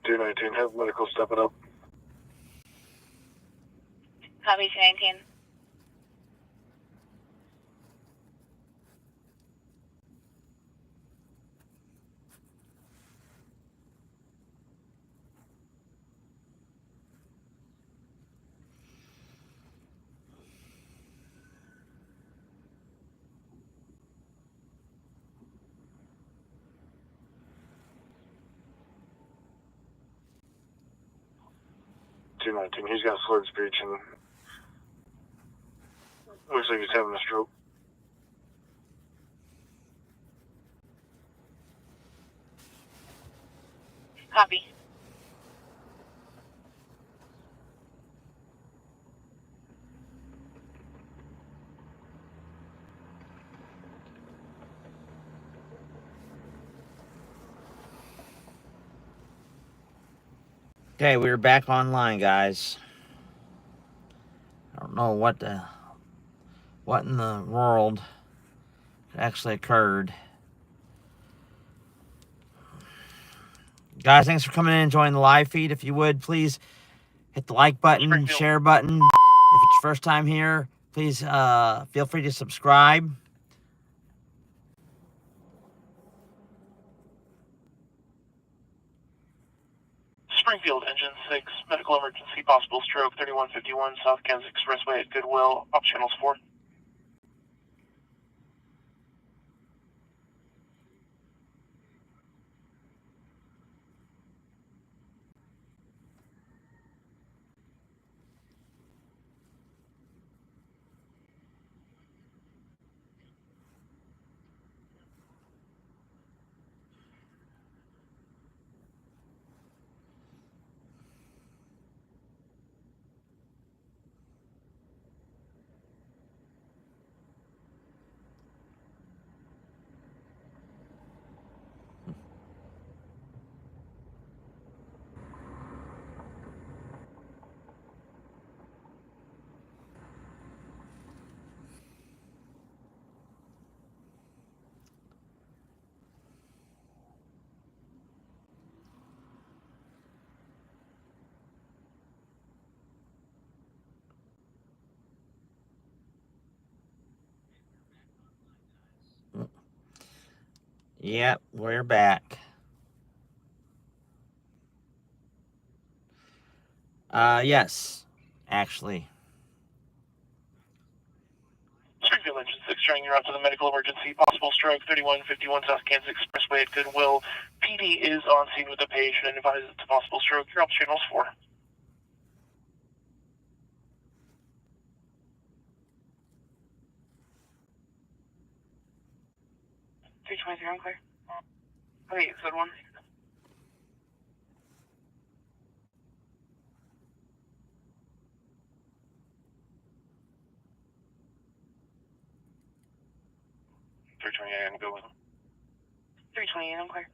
219, have medical stepping up. Copy 219. He's got slurred speech and looks like he's having a stroke. Copy. Okay, we're back online, guys. I don't know what in the world actually occurred. Guys, thanks for coming in and joining the live feed. If you would, please hit the like button, share button. If it's your first time here, please feel free to subscribe. Springfield, engine 6, medical emergency, possible stroke, 3151 South Kansas Expressway at Goodwill, up channels 4. Yep, we're back. Yes, actually. Springfield, engine 6, turning you out to the medical emergency, possible stroke, 3151 South Kansas Expressway at Goodwill. PD is on scene with the patient and advises it's a possible stroke. You're up channels 4. 323, I'm clear. Okay, good one. I'm good with him. 328, I'm clear.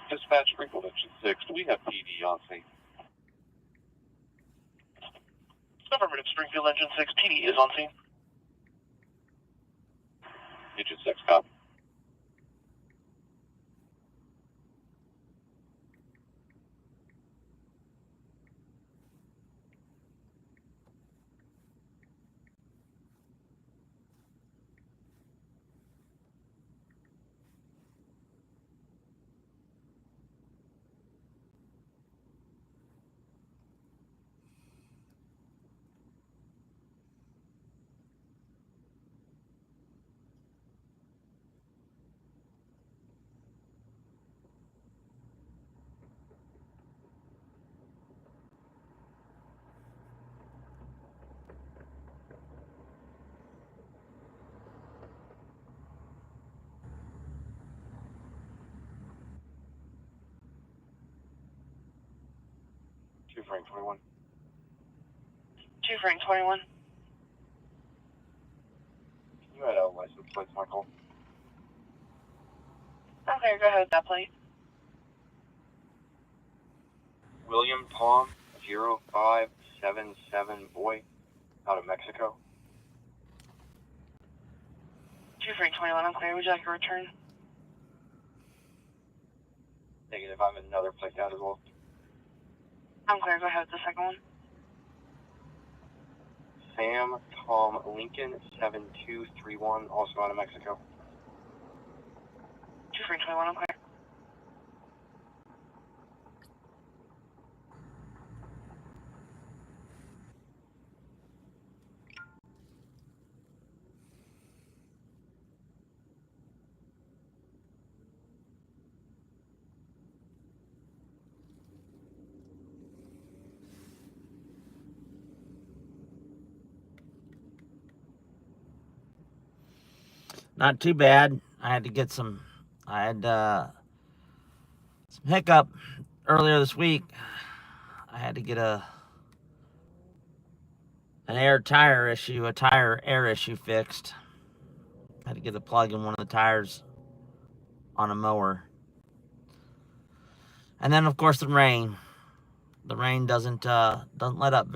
Dispatch, Springfield, engine 6. Do we have PD on scene? Affirmative, Springfield, engine 6. PD is on scene. Engine 6, copy. 2 Frank 21. 2 Frank 21. You had a license plate, Michael. Okay, go ahead with that plate. William Tom 0577 boy, out of Mexico. 2 Frank 21, I'm clear. Would you like a return? Negative, I have another plate out as well. I'm clear, go ahead with the second one. Sam Tom Lincoln 7231, also out of Mexico. 2 Frank 21, I'm clear. Not too bad. I had some hiccup earlier this week. I had to get a tire air issue fixed. I had to get a plug in one of the tires on a mower. And then of course the rain. The rain doesn't let up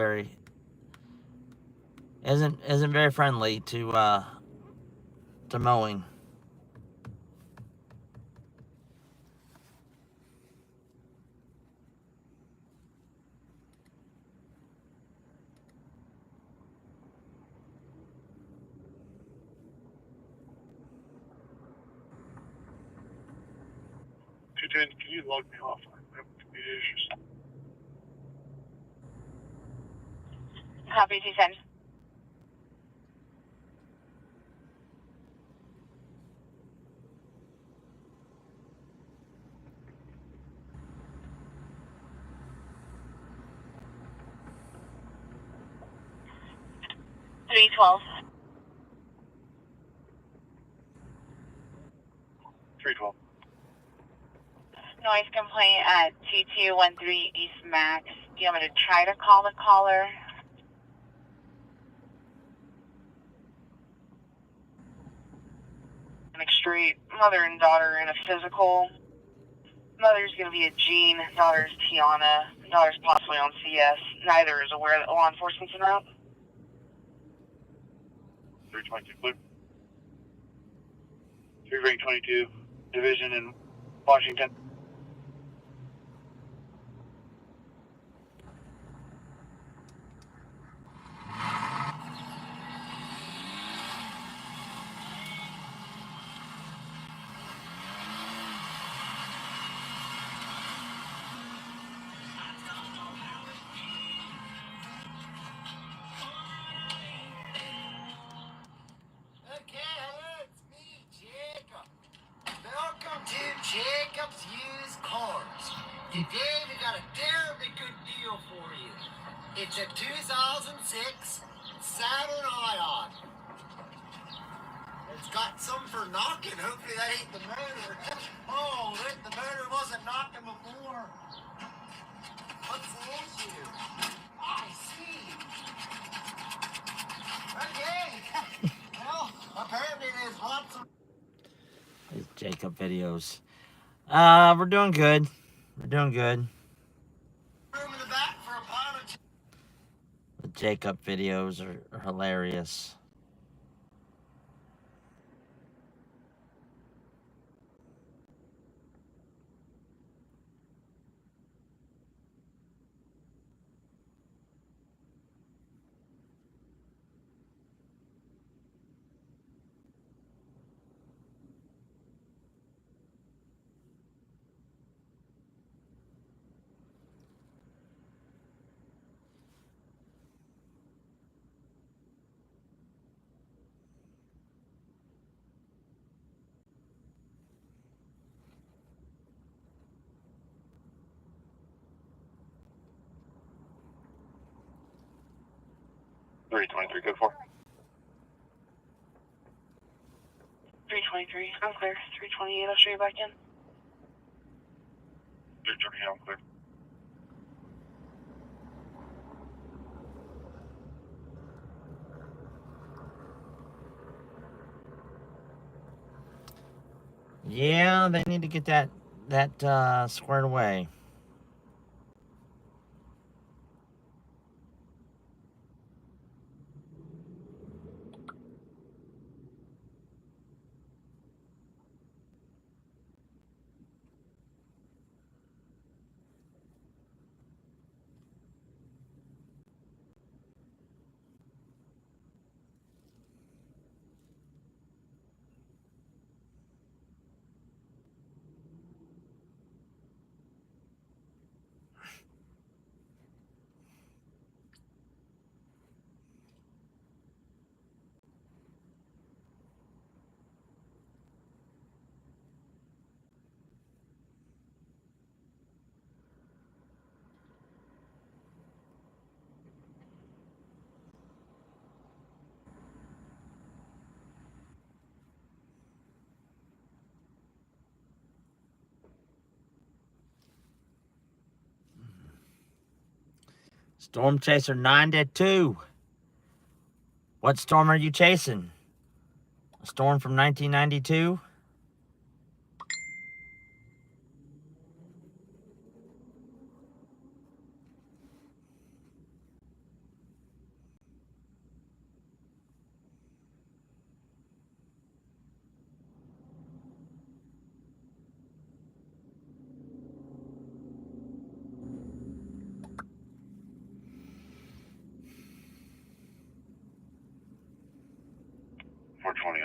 isn't very friendly to mowing. Can you log me off? I have computer issues. Copy, 210. Three 12. 312. Noise complaint at 2213 East Max. Do you want me to try to call the caller? Street, mother and daughter in a physical. Mother's going to be a Jean, daughter's Tiana, daughter's possibly on CS. Neither is aware that law enforcement's en route. 322 clear. 3 Frank 22, division in Washington. Jacob's Used Cars. Today we got a terribly good deal for you. It's a 2006 Saturn Ion. It's got some for knocking. Hopefully that ain't the motor. Oh, the motor wasn't knocking before. What's the issue? I see. Okay. Well, apparently there's lots of... These Jacob videos. We're doing good. We're doing good. room in the back for a pile of... The Jacob videos are hilarious. .323, good for. 323, I'm clear. 328, I'll show you back in. 328, I'm clear. Yeah, they need to get that squared away. Storm Chaser 9-2. What storm are you chasing? A storm from 1992?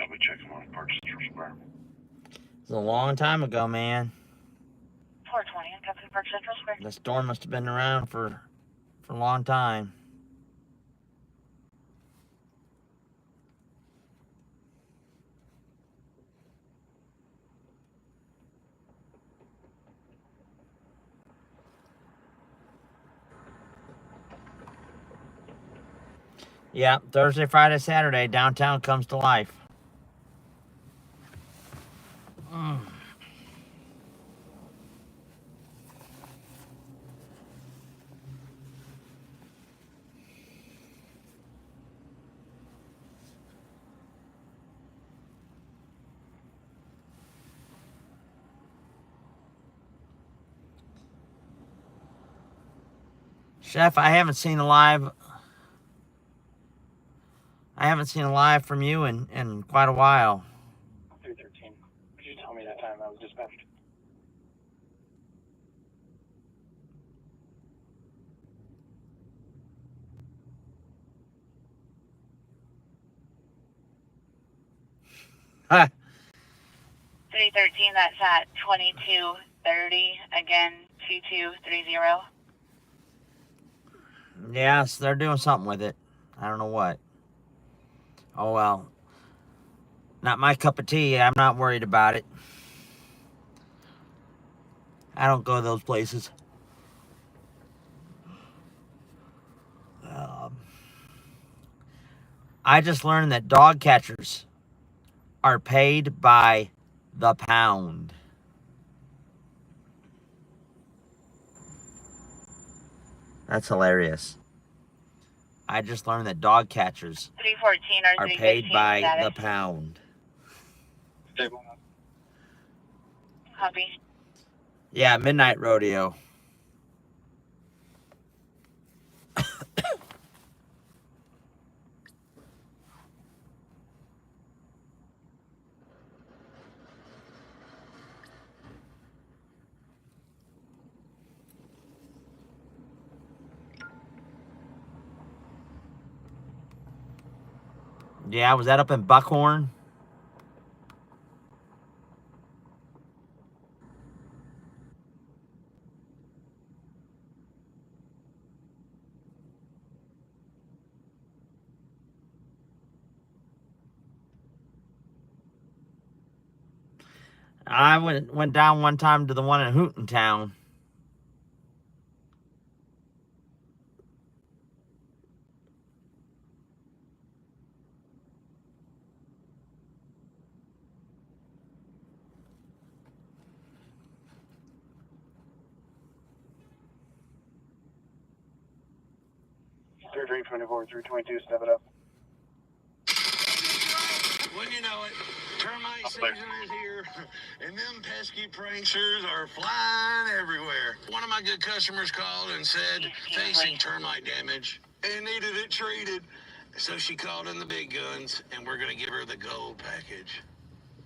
I'll be checking on Park Central Square. It's a long time ago, man. 420, Captain Park Central Square. The storm must have been around for a long time. Yeah, Thursday, Friday, Saturday, downtown comes to life. Chef, I haven't seen a live from you in quite a while. 313. Could you tell me that time I was dispatched? Ha! 313, that's at 2230, again, 2230. Yes, they're doing something with it. I don't know what. Oh well. Not my cup of tea. I'm not worried about it. I don't go to those places. I just learned that dog catchers are paid by the pound. That's hilarious. I just learned that dog catchers 314 or are 315 paid by status. the pound. Stable. Copy. Yeah, Midnight Rodeo. Yeah, was that up in Buckhorn? I went down one time to the one in Hooten Town. Third 324, 322, step it up. Wouldn't you know it, termite season is here. And them pesky pranksters are flying everywhere. One of my good customers called and said facing termite damage and needed it treated. So she called in the big guns, and we're going to give her the gold package.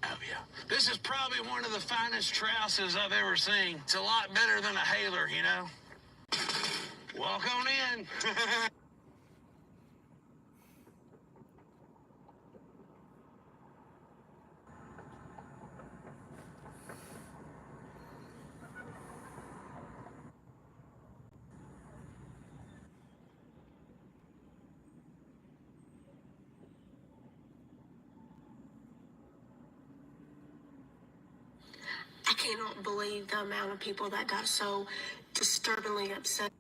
Oh, yeah. This is probably one of the finest trouses I've ever seen. It's a lot better than a hailer, you know? Walk on in. 'I cannot believe the amount of people that got so disturbingly upset.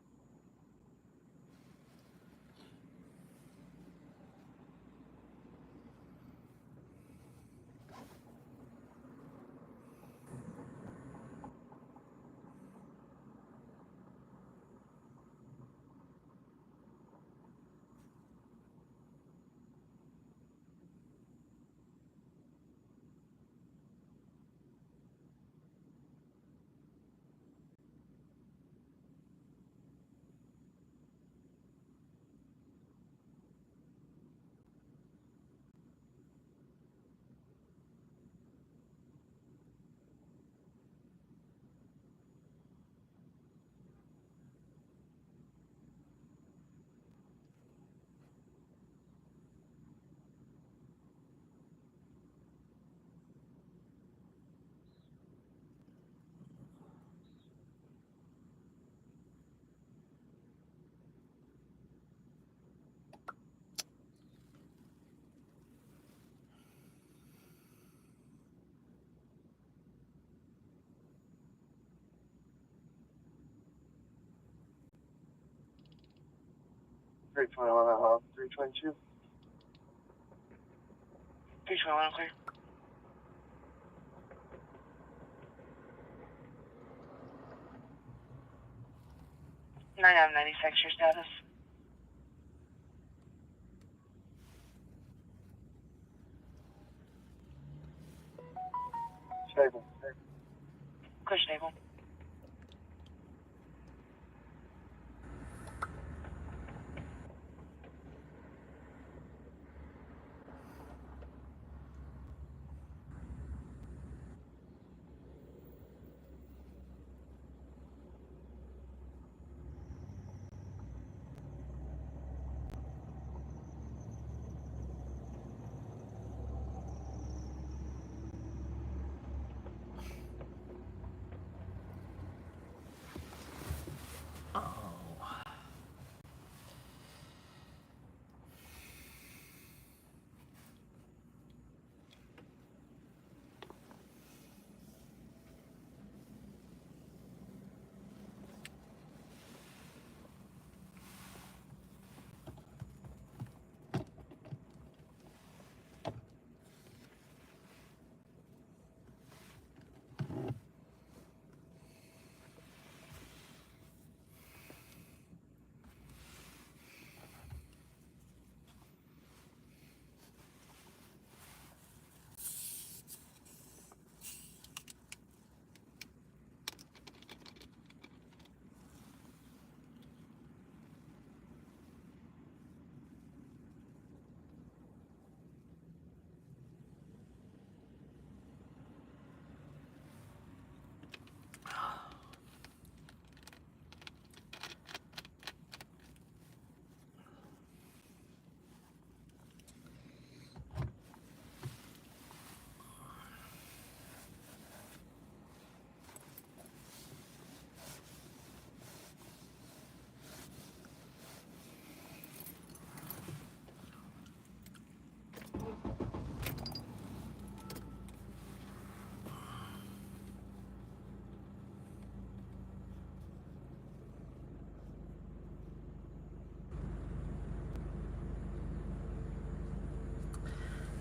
Three 322. 321, clear. Nine out of 96, your status. Stable. Clear, stable.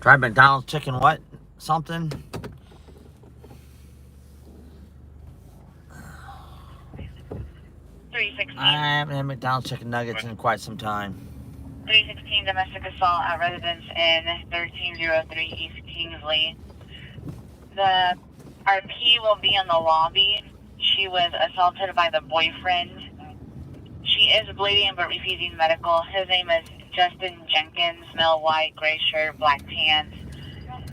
Try McDonald's chicken what? Something? 316. I haven't had McDonald's chicken nuggets in quite some time. 316, domestic assault at residence in 1303 East Kingsley. The RP will be in the lobby. She was assaulted by the boyfriend. She is bleeding but refusing medical. His name is Justin Jenkins, male, white, gray shirt, black pants.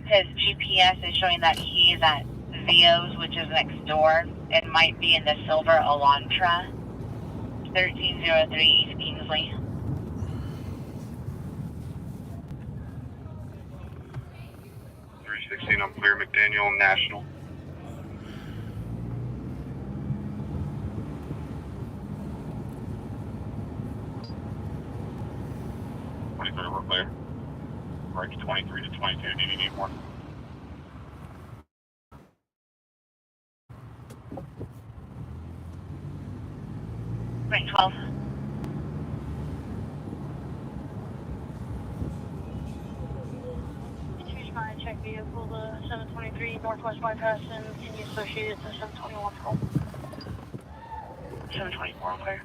His GPS is showing that he's at Vio's, which is next door. It might be in the silver Elantra. 1303 East Kingsley. 316, I'm clear. McDaniel, National. We're clear. Right, 23 to 22. Do you need more? Rank 12. Check vehicle to 723 Northwest Bypass and can you associate it to 721 Patrol? 724, I'm clear.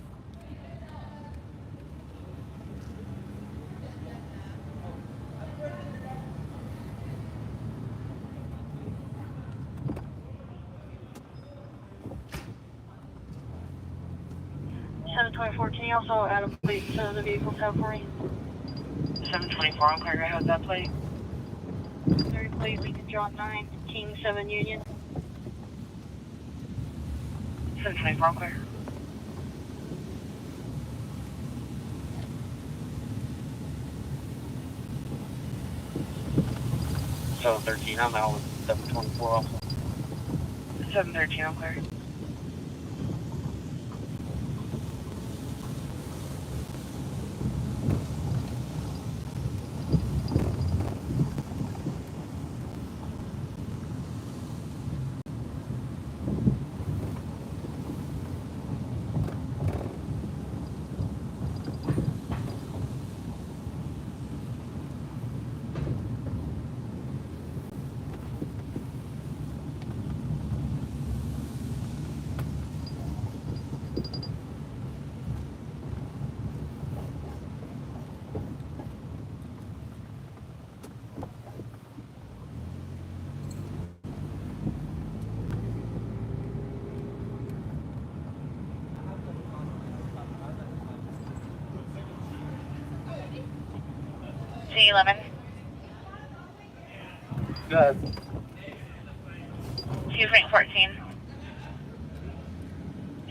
Can you also add a plate to the vehicle tab for me? 724, I'm clear. I have that plate. Third plate, Lincoln John 9, King 7 Union. 724, I'm clear. So 13, I'm out with 724 also. 713, I'm clear. C11. Go ahead. 2 Frank 14.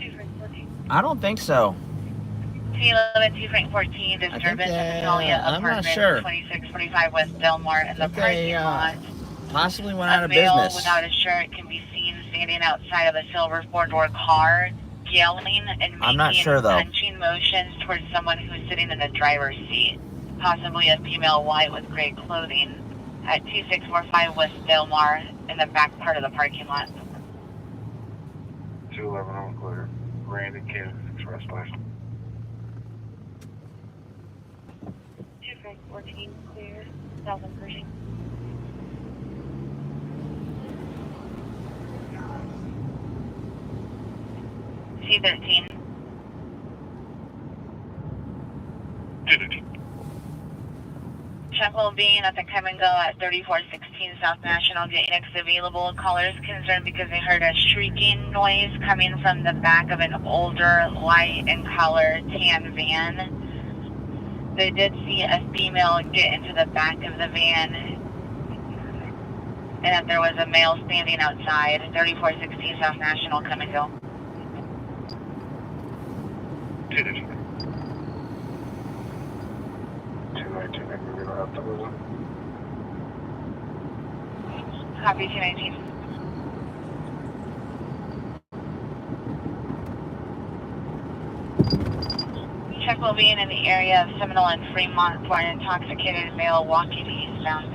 2 Frank 14. I don't think so. C11, 2 Frank 14, disturbance at Natalia I'm not Apartment, sure. 2645 West Delmar in the parking lot. Possibly went out A of male business. without a shirt can be seen standing outside of a silver four-door car, yelling and I'm not making sure, though. punching motions towards someone who is sitting in the driver's seat, possibly a female white with gray clothing, at 2645 West Delmar in the back part of the parking lot. 211, I'm clear. Brandon, Kansas Expressway. 2 Frank 14, clear, Southern Pershing. C13. 213. Check will be at the come and go at 3416 South National. Get next available. Callers concerned because they heard a shrieking noise coming from the back of an older light and color tan van. They did see a female get into the back of the van and that there was a male standing outside. 3416 South National, come and go. 219, we're gonna have to move on. Copy 219. Check will be in the area of Seminole and Fremont for an intoxicated male walking eastbound.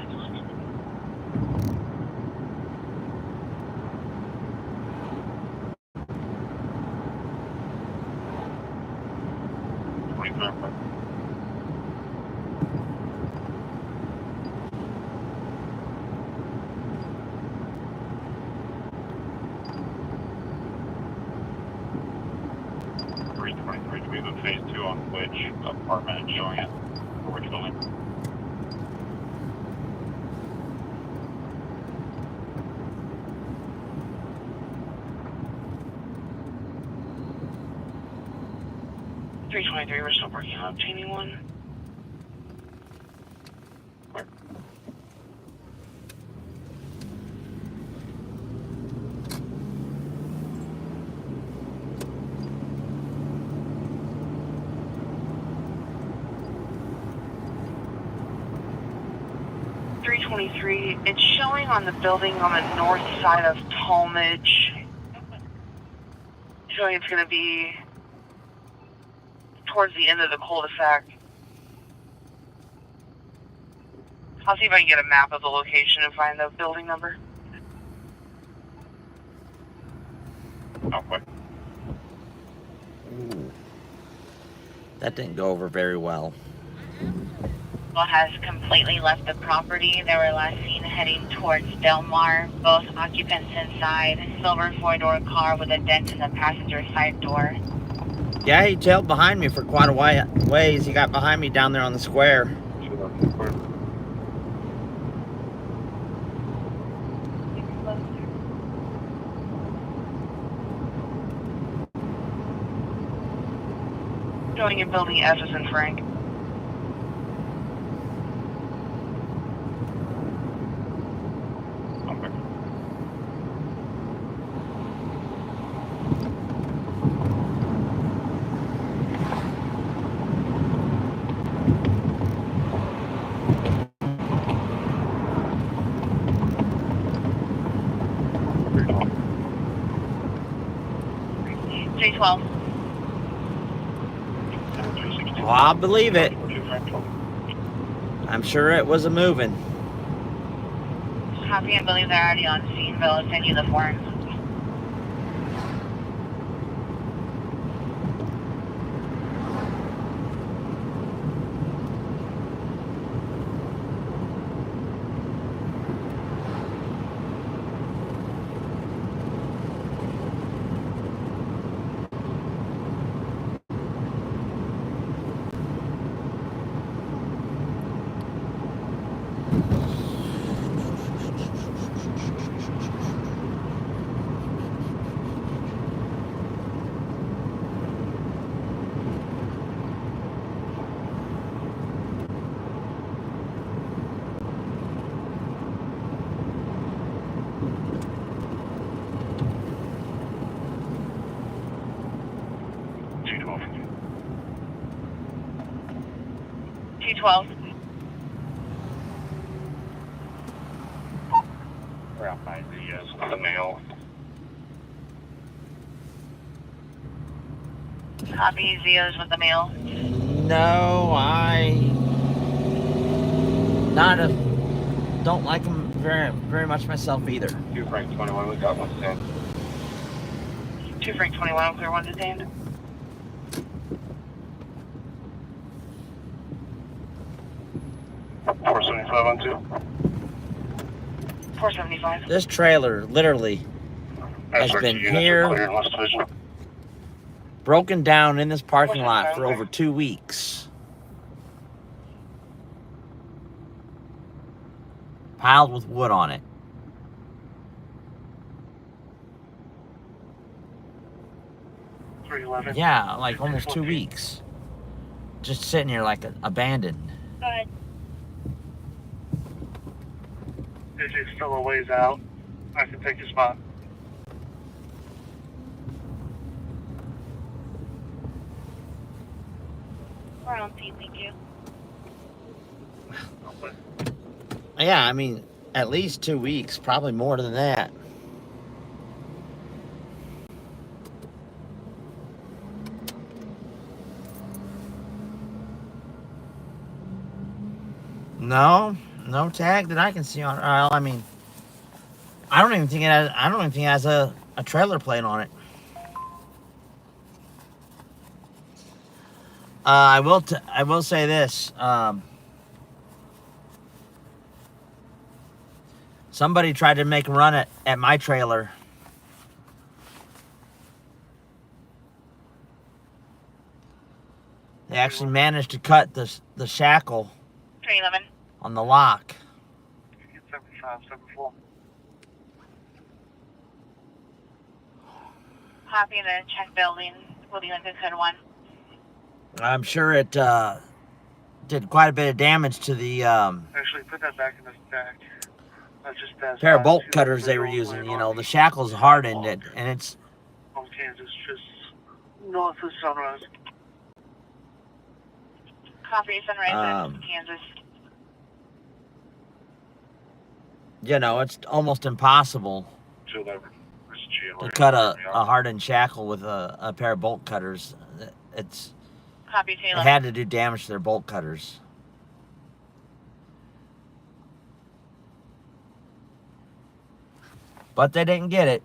We have a phase 2 on which apartment showing it, or which building? 323, we're still working on obtaining one. Where? It's showing on the building on the north side of Talmadge. Showing it's going to be towards the end of the cul-de-sac. I'll see if I can get a map of the location and find the building number. Okay. Ooh. That didn't go over very well. Has completely left the property. They were last seen heading towards Del Mar. Both occupants inside. Silver four-door car with a dent in the passenger side door. Yeah, he tailed behind me for quite a ways. He got behind me down there on the square. Going in building F is in Frank. J12. Well, I'll believe it. I'm sure it was a moving. Copy and believe they're already on scene, but I'll send you the forms. T12. We're out by the mail. Copy Zios with the mail. No, don't like him very much myself either. 2 Frank 21, we got one stand. 2 Frank 21, clear one to stand. $475 on 2. 475. This trailer literally has been here, broken down in this parking lot for over 2 weeks. Piled with wood on it. Yeah, like almost 2 weeks. Just sitting here like abandoned. Go ahead. It's still a ways out. I can take your spot. We're on scene, thank you. Yeah, I mean, at least 2 weeks, probably more than that. No tag that I can see on. I mean, I don't even think it has a trailer plate on it. I will say this. Somebody tried to make a run at my trailer. They actually managed to cut the shackle 311. on the lock. 75, 74. Copy the check building. We'll be on good code 1. I'm sure it did quite a bit of damage to the Actually, put that back in the stack. Just pair of bolt cutters they were using. You know, the shackles hardened it, and it's on Kansas, just north of Sunrise. Copy, Sunrise in Kansas. You know, it's almost impossible to cut a hardened shackle with a pair of bolt cutters. It's Copy, Taylor. It had to do damage to their bolt cutters. But they didn't get it.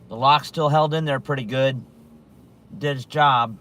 The lock still held in there pretty good. Did its job.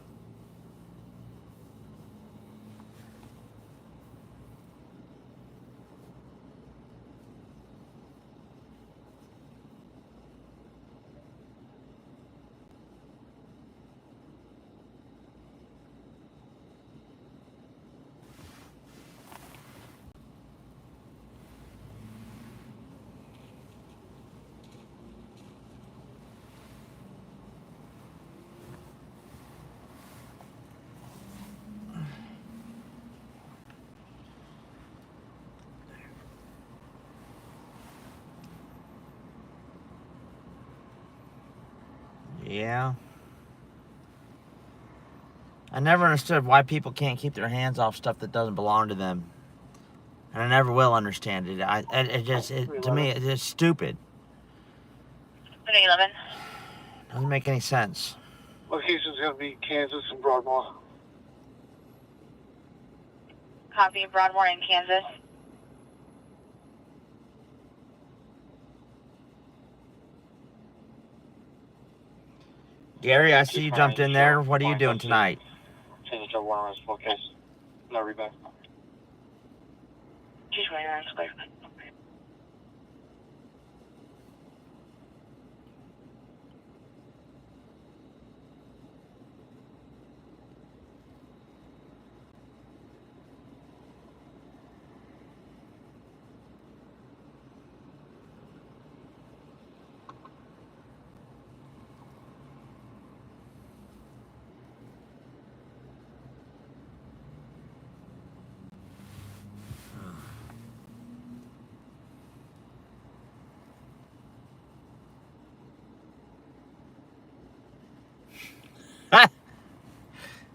Yeah. I never understood why people can't keep their hands off stuff that doesn't belong to them. And I never will understand it. To me, it's just stupid. 11. Doesn't make any sense. Location's going to be Kansas and Broadmoor. Copy, Broadmoor in Kansas. Gary, I see you jumped in there. What are you doing tonight? Change to one location. No reback. Just waiting on clear.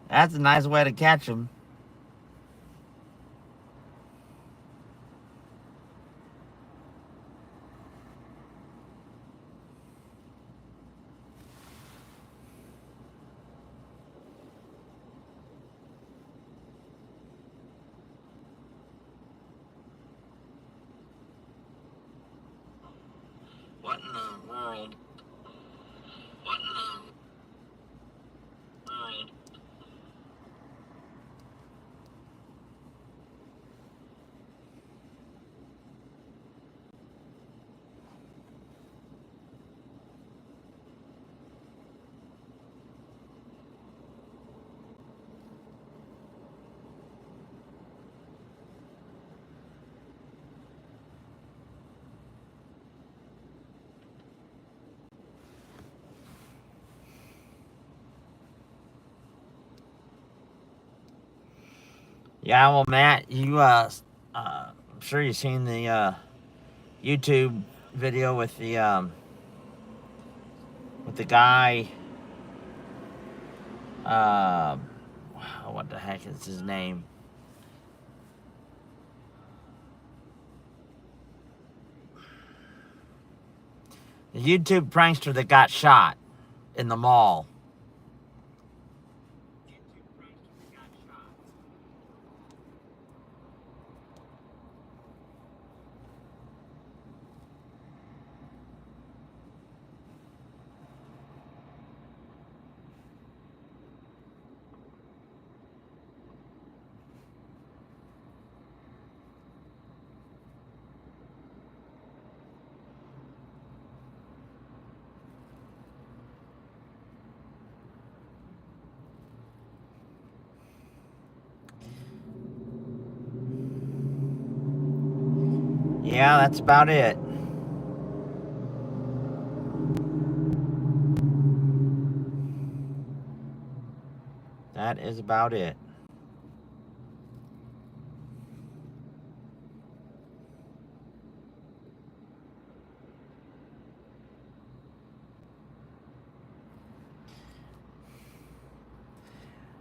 That's a nice way to catch them. What in the world? What in the world? Yeah, well, Matt, I'm sure you've seen the YouTube video with the guy. What the heck is his name? The YouTube prankster that got shot in the mall. Yeah, that's about it. that is about it.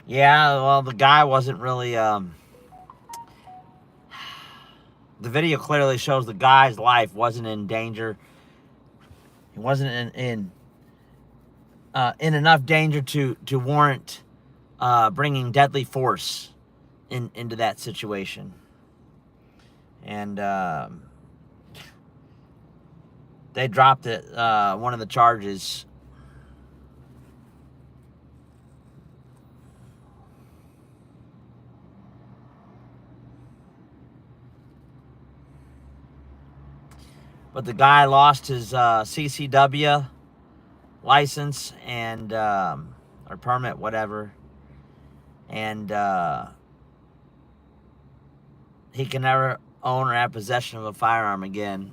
Yeah, well, the guy wasn't really, the video clearly shows the guy's life wasn't in danger. He wasn't in enough danger to warrant bringing deadly force into that situation. And they dropped it, one of the charges. But the guy lost his CCW license and or permit, whatever, and he can never own or have possession of a firearm again.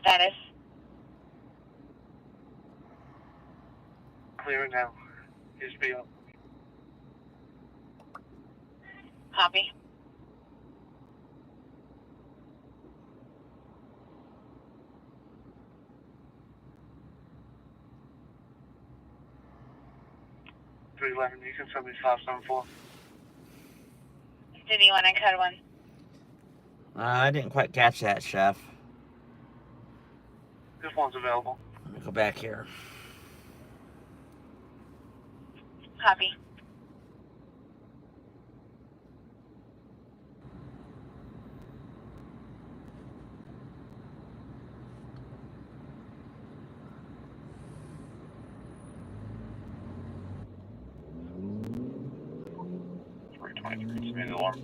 Status. Clear now. Just be up. Copy. $311, you can send me 574. Did you want to cut one? I didn't quite catch that, Chef. This one's available. Let me go back here. Copy. Alarm.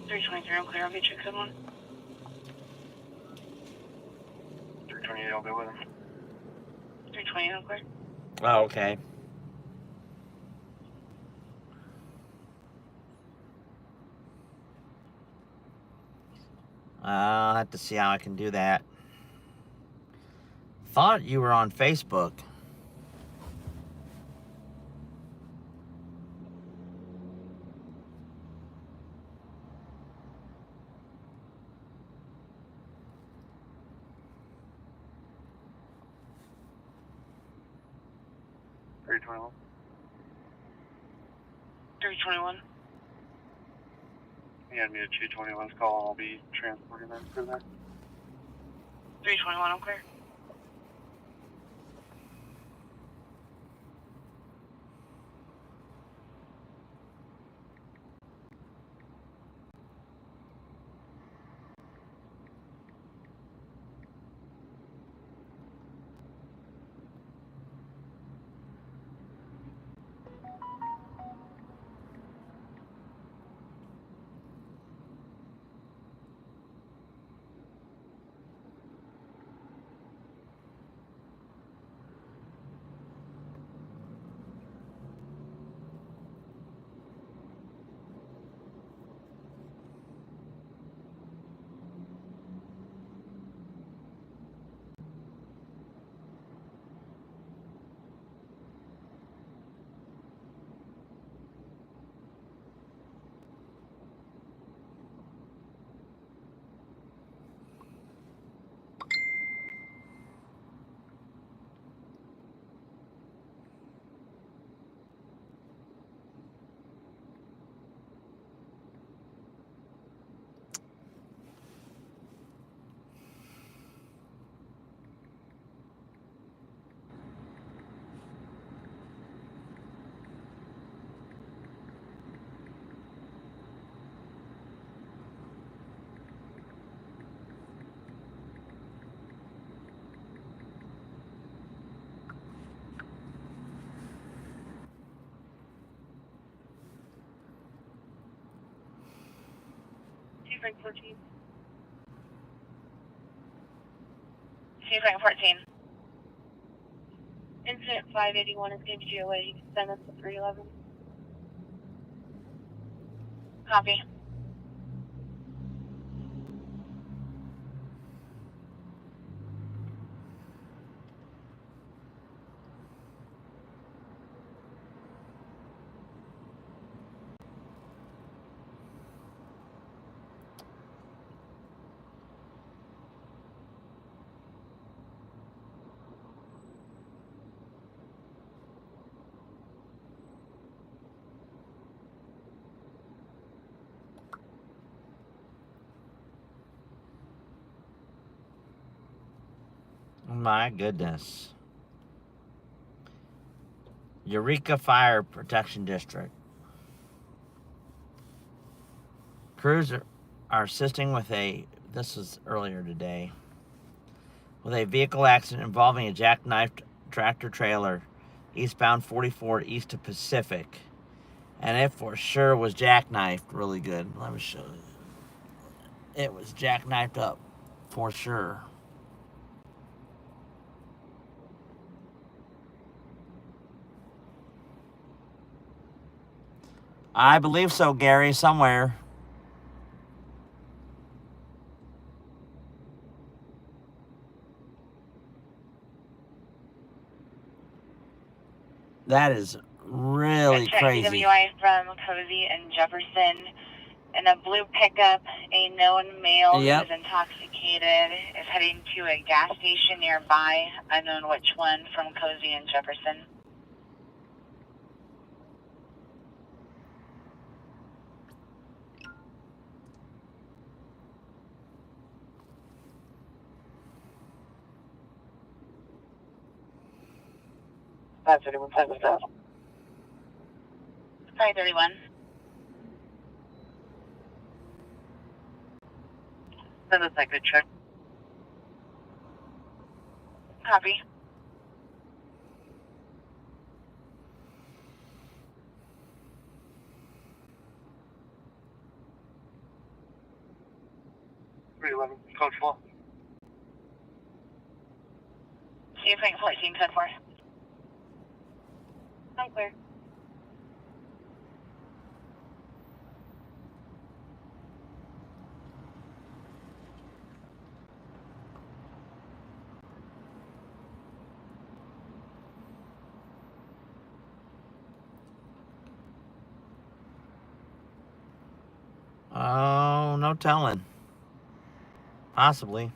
323, I'm clear. I'll get you a good one. 328, I'll go with him. 320, I'm clear. Oh, okay. I'll have to see how I can do that. Thought you were on Facebook. $321. 321. You had me at 221's call, I'll be transporting them through there. 321, I'm clear. Frank 14. See Frank 14. Incident 581 is going to GOA. You can send us to 311. Copy. My goodness. Eureka Fire Protection District. Crews are assisting with this was earlier today, with a vehicle accident involving a jackknifed tractor trailer eastbound 44 east of Pacific. And it for sure was jackknifed really good. Let me show you. It was jackknifed up for sure. I believe so, Gary, somewhere. That is really crazy. DWI from Cozy and Jefferson. In a blue pickup, a known male who is intoxicated is heading to a gas station nearby, unknown which one, from Cozy and Jefferson. That's anyone send us that. 531. Send us that good check. Copy. Code 4. See Frank 14, code 4. I'm clear. Oh, no telling. Possibly.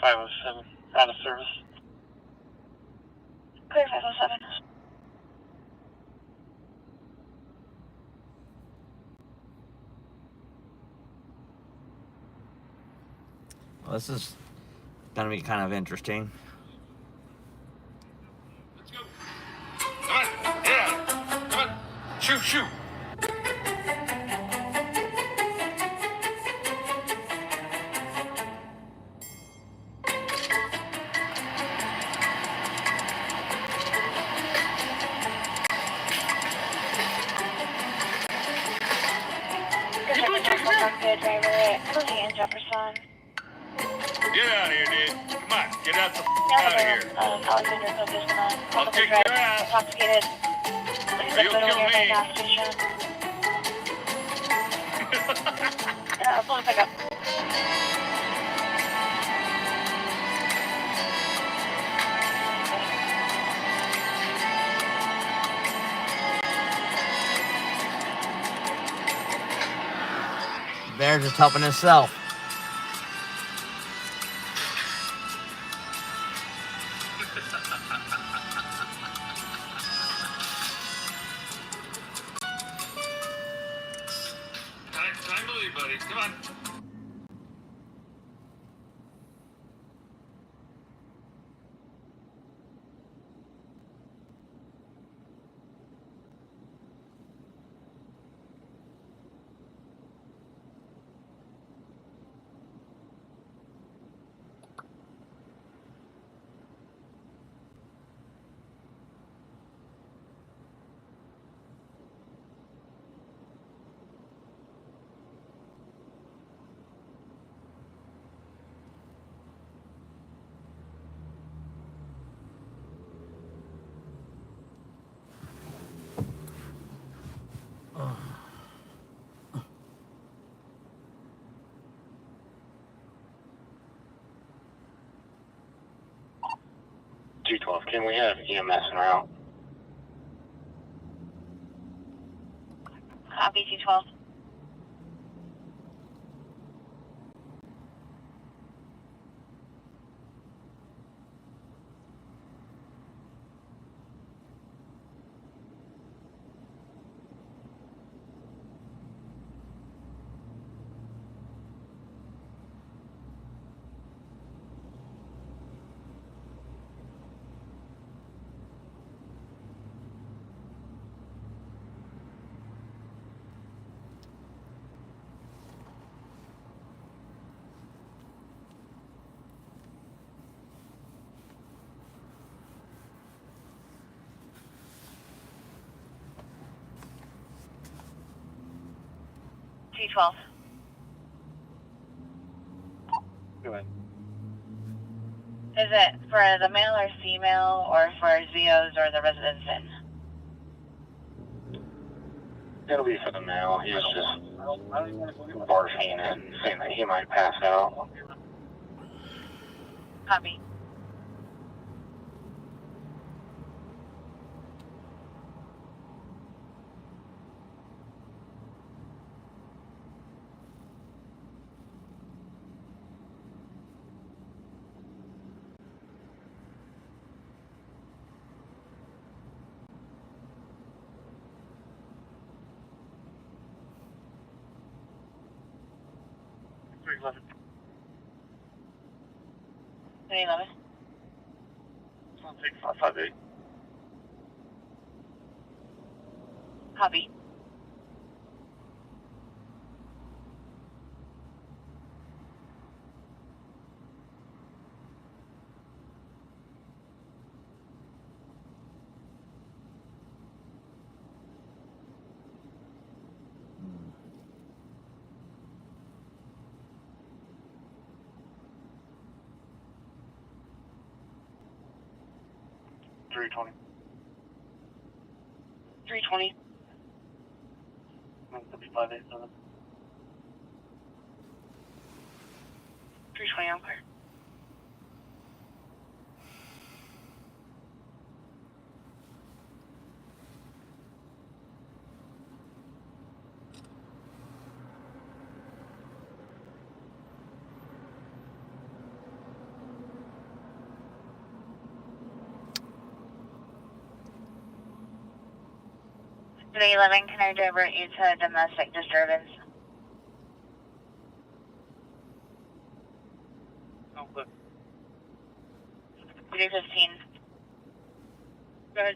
507, out of service. Clear 507. Well, this is going to be kind of interesting. Let's go. Come on. Yeah. Come on. Shoot, shoot. Jefferson. Get out of here, dude. Come on. Get out of here. Alexander Focus I'll kick your ass. Intoxicated. Or you'll kill me. Gas station. Pull the pickup. Bear's just helping himself. Time to leave, buddy. Come on. G12, can we have EMS en route? Copy, G12. G12. Go ahead. Is it for the male or female, or for Zios or the residents in? It'll be for the male. He was just barfing and saying that he might pass out. Copy. $311. 311. I'll take 558. Copy. $320. 320. 587. 320 on clear. 311, can I divert you to a domestic disturbance? Oh, look. 315. Go ahead.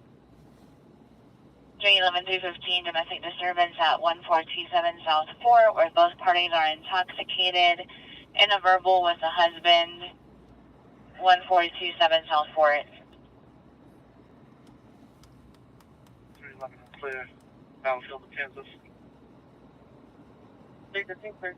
311, 315, domestic disturbance at 1427 South 4, where both parties are intoxicated. In a verbal with the husband, 1427 South 4. 311, clear. Battlefield, Kansas. 315, clear.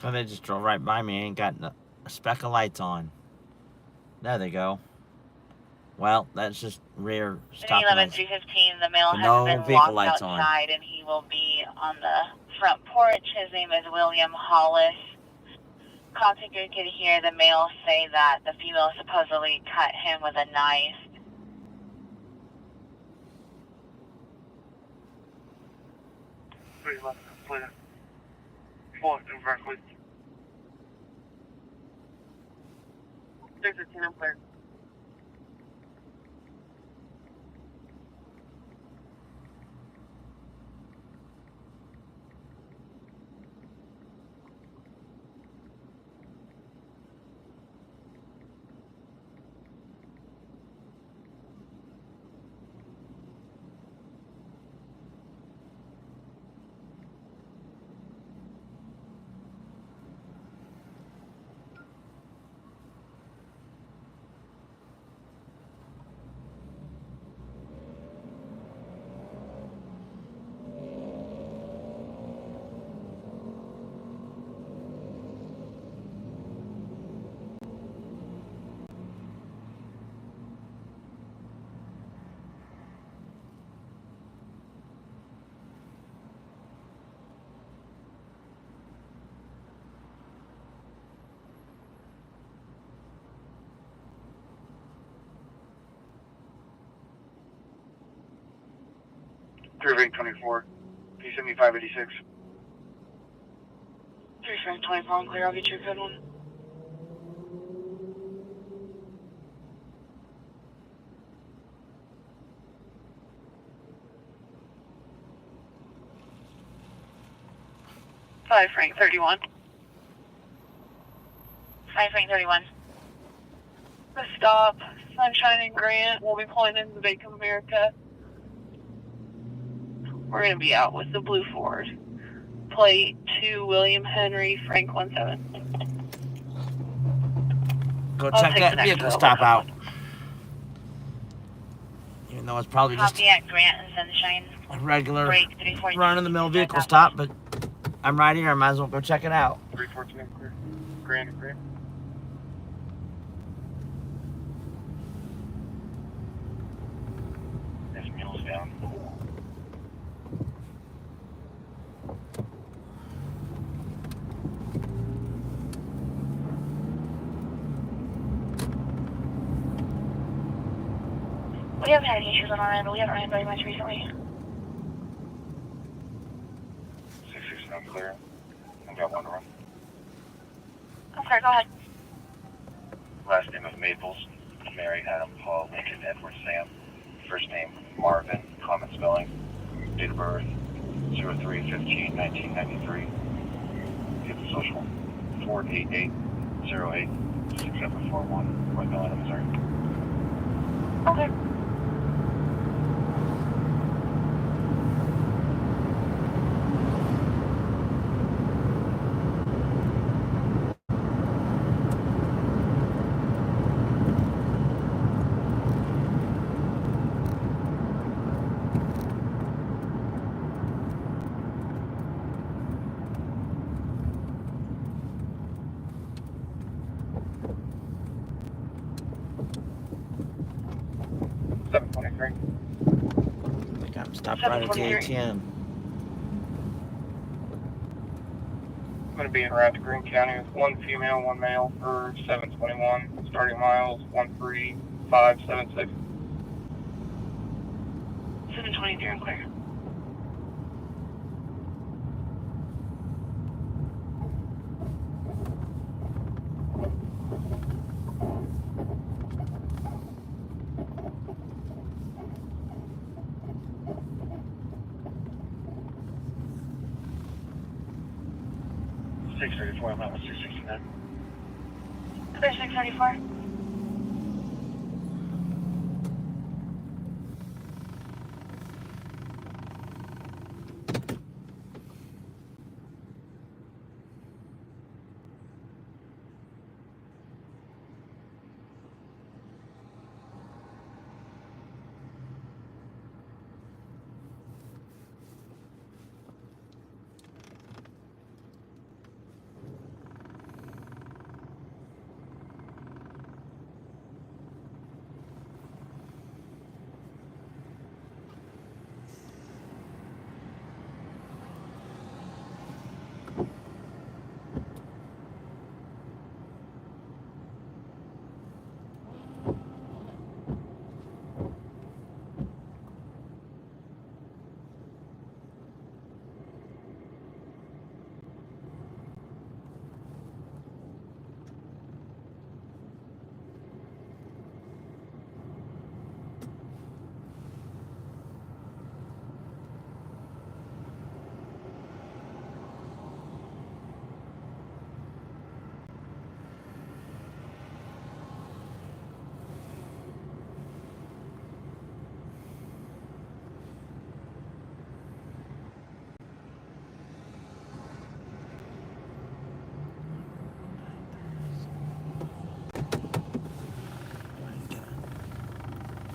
Oh, they just drove right by me. Ain't got a speck of lights on. There they go. Well, that's just rear stop 311, lights. 315, the male But has no been vehicle locked lights on. outside and he will be on the front porch. His name is William Hollis. Call taker could hear the male say that the female supposedly cut him with a knife. Clear. Full incorrectly. 315, I'm clear. Three 24. Can you send me 586? 324, I'm clear. I'll get your code one. Frank 31. 5 31. The stop, Sunshine and Grant. We'll be pulling into Bank of America. We're going to be out with the blue Ford. Plate 2 William Henry Frank 17. Go I'll check take that the next vehicle level. stop out. Even though it's probably just Copy at Grant and Sunshine. a regular Break 314. run-of-the-mill vehicle stop, but I'm right here. I might as well go check it out. 314 clear. Grand clear. There's mules down. We haven't had any issues on our end. We haven't ran very much recently. 669 clear. I've got one to run. Okay, go ahead. Last name of Maples, Mary, Adam, Paul, Lincoln, Edward, Sam. First name, Marvin, common spelling. Date of birth, 03/15/1993. Get the social, 488-08-6741, White Mill, Missouri. Okay. I think I'm stopped right at the ATM. I'm going to be in route to Greene County with one female, one male for 721. Starting miles 13576. 723 and clear. Six 634, I'm out with 669. Clear 634.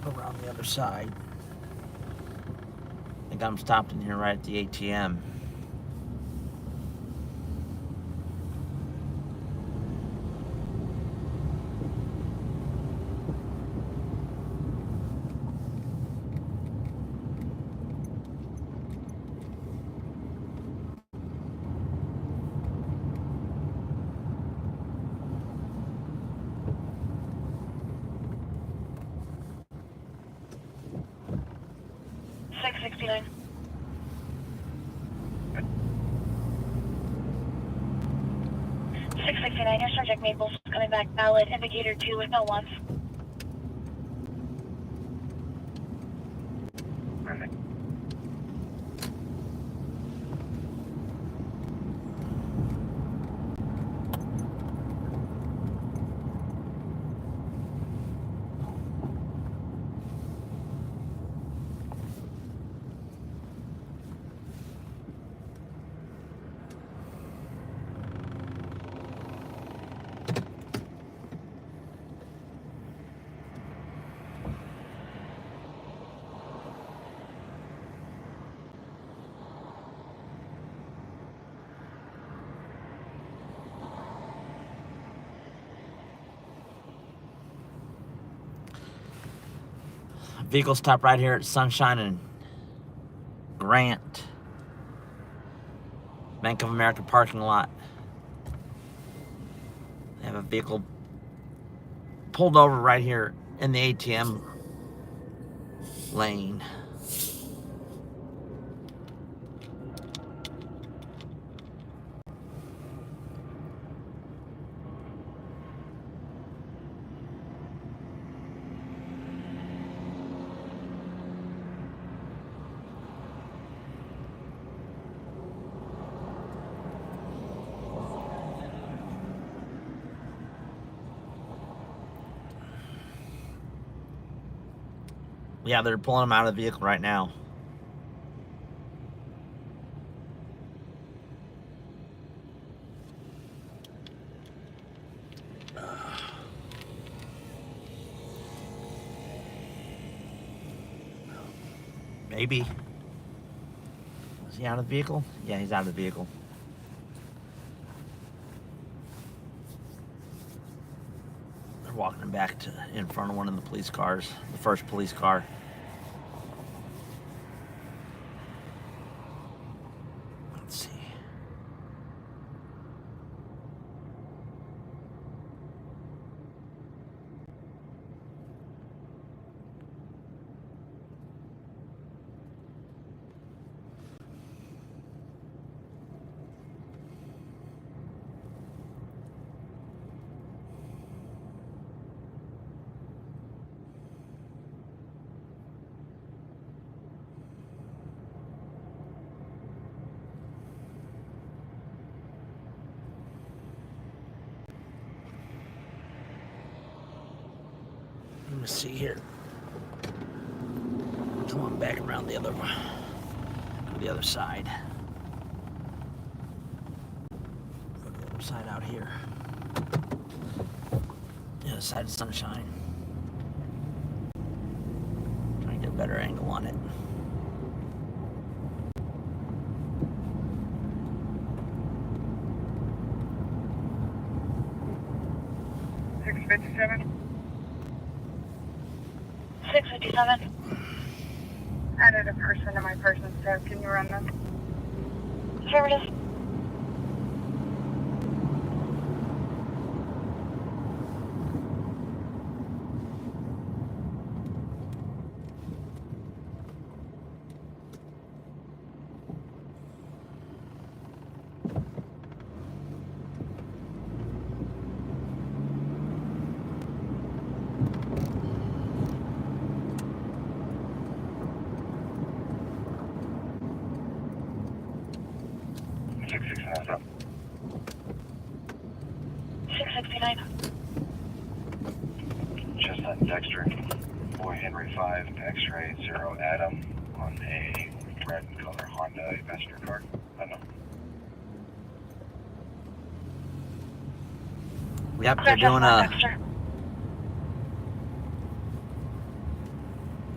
Around the other side. I think I'm stopped in here right at the ATM. $669. Your subject Maples coming back valid, indicator 2 with no ones. Perfect. Vehicle stop right here at Sunshine and Grant. Bank of America parking lot. They have a vehicle pulled over right here in the ATM lane. Yeah, they're pulling him out of the vehicle right now. Maybe. Is he out of the vehicle? Yeah, he's out of the vehicle. They're walking him back to in front of one of the police cars, the first police car. Let's see. Let me see here. Come on back around the other one. Go to the other side. Go to the other side out here. The other side of Sunshine. Trying to get a better angle on it. $657. Added a person to my person's tab. Can you run this? Affirmative. $669. 669. Chestnut Dexter, Boy Henry 5, X-ray 0 Adam on a red color Honda passenger car. I know. Yep, they're doing a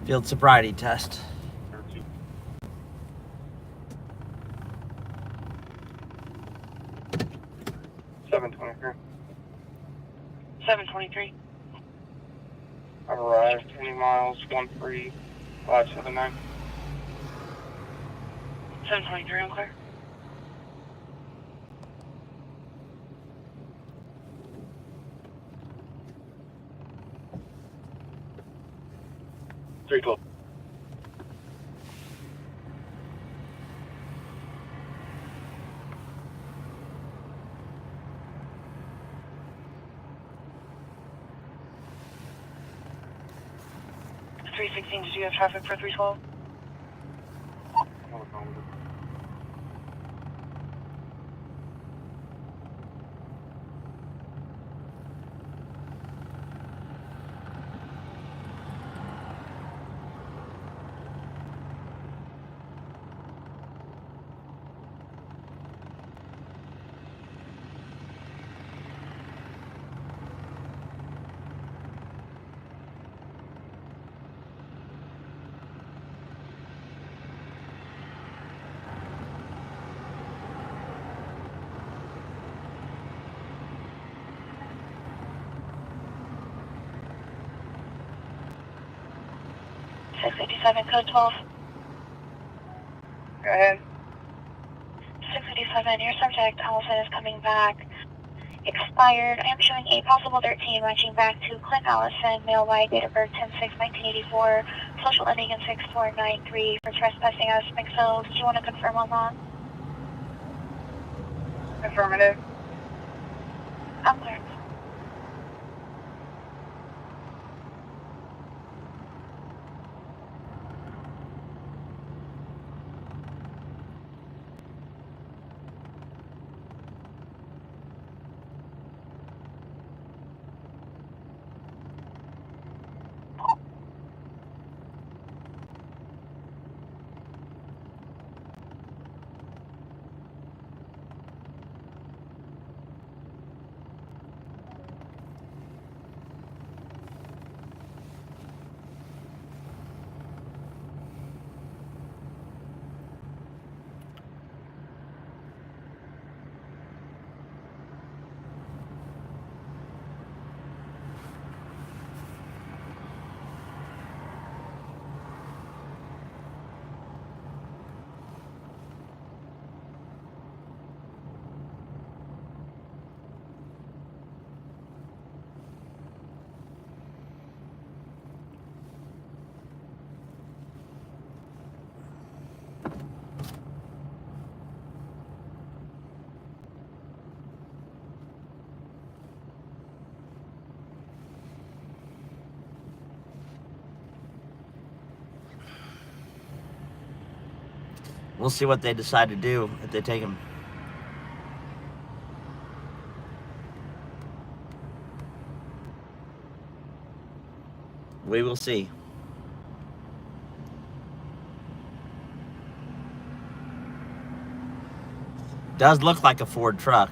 field sobriety test. 723. 723. I've arrived. 20 miles, 13579. 723, I'm clear. Three 12. $316, did you have traffic for 312? 657, code 12. Go ahead. 657, your subject, Allison, is coming back. Expired. I am showing a possible 13 matching back to Clint Allison, male white, date of birth 10/6/1984, social ending in 6493 for trespassing out of Springfield. Did you want to confirm on that? Affirmative. I'm clear. We'll see what they decide to do if they take him. We will see. Does look like a Ford truck.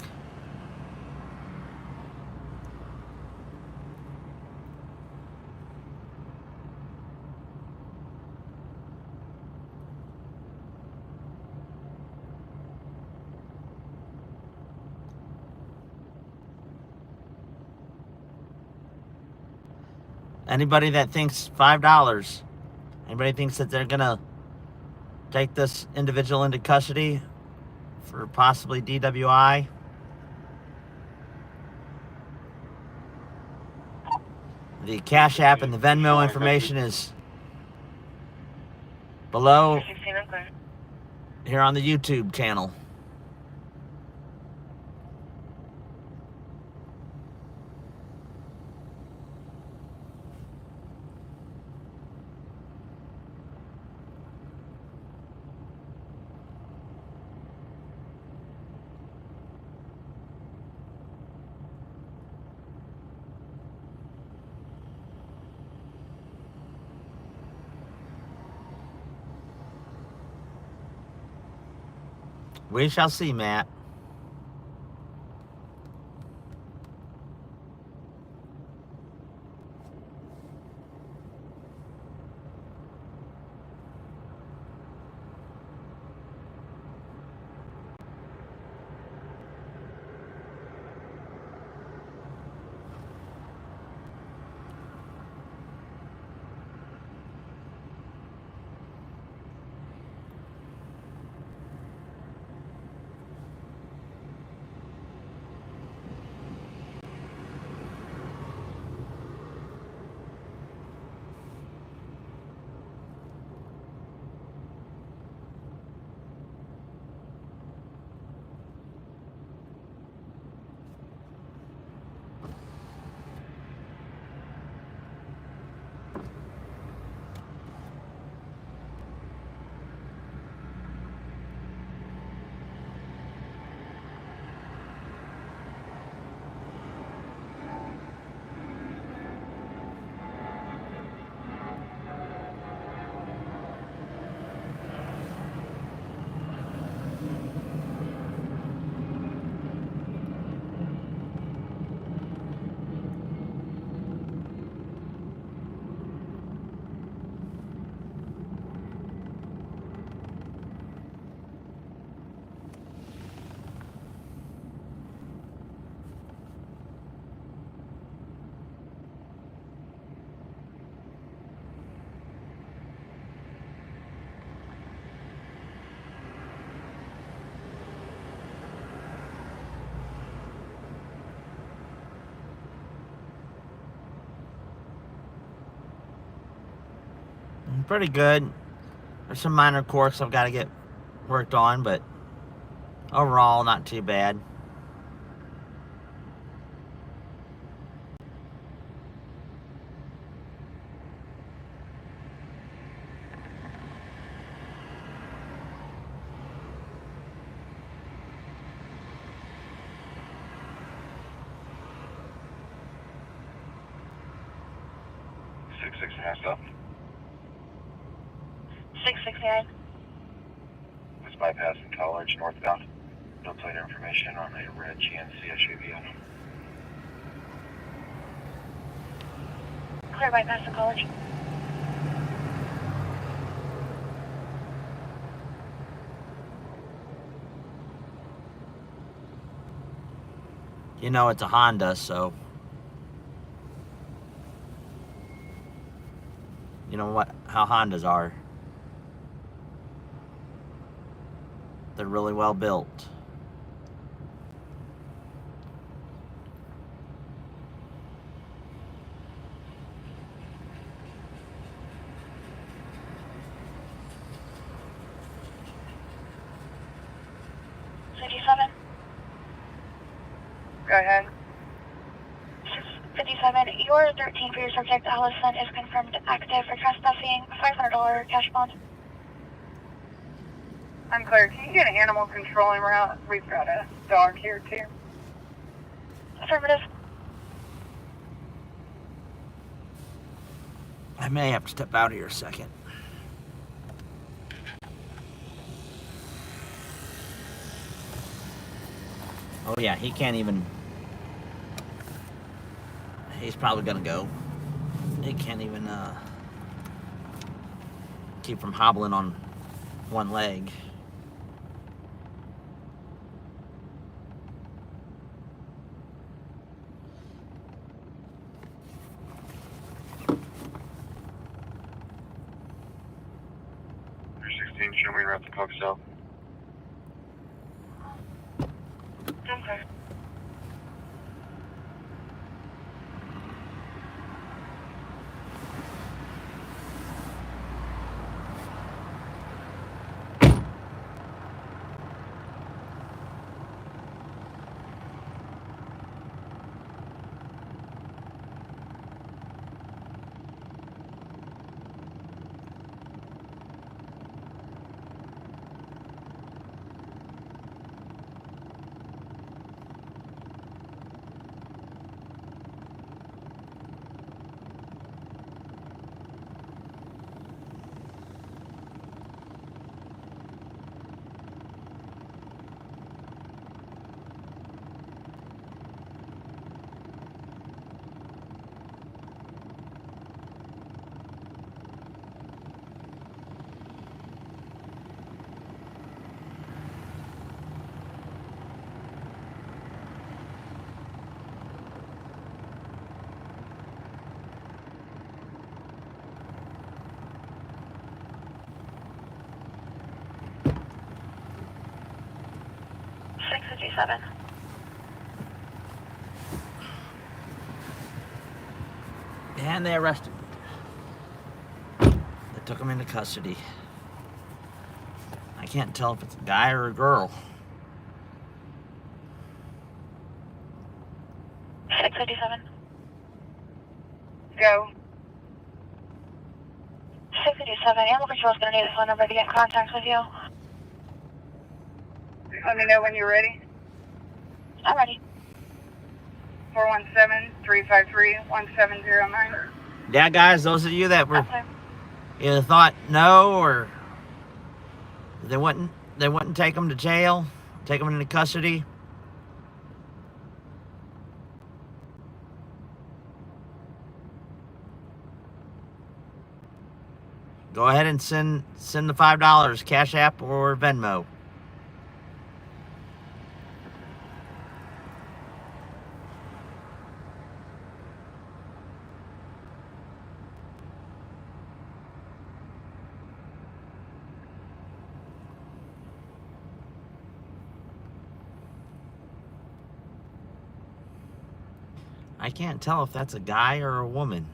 Anybody that thinks $5, anybody thinks that they're gonna take this individual into custody for possibly DWI, the Cash App and the Venmo information is below here on the YouTube channel. We shall see, Matt. Pretty good. There's some minor quirks I've got to get worked on, but overall, not too bad. Stop. 669. It's bypassing College northbound. No plate information on a red GMC SUV on him. Clear bypass the College. You know it's a Honda, so you know how Hondas are. They're really well built. Go ahead. 657. Your 13 for your subject, Allison, is confirmed active for trespassing. $500 cash bond. Unclear. Can you get an animal control en route? We've got a dog here too. Affirmative. I may have to step out here a second. Oh yeah, he can't even. He's probably gonna go. He can't even keep from hobbling on one leg. Show me around the Coke Cell. Okay. $657. And they arrested him. They took him into custody. I can't tell if it's a guy or a girl. 657. Go. 657. Animal control is going to need a phone number to get in contact with you. Let me know when you're ready. I'm ready. 417-353-1709. Yeah, guys, those of you that were Okay. either thought no or they wouldn't take them to jail, take them into custody. Go ahead and send the $5, Cash App or Venmo. I can't tell if that's a guy or a woman.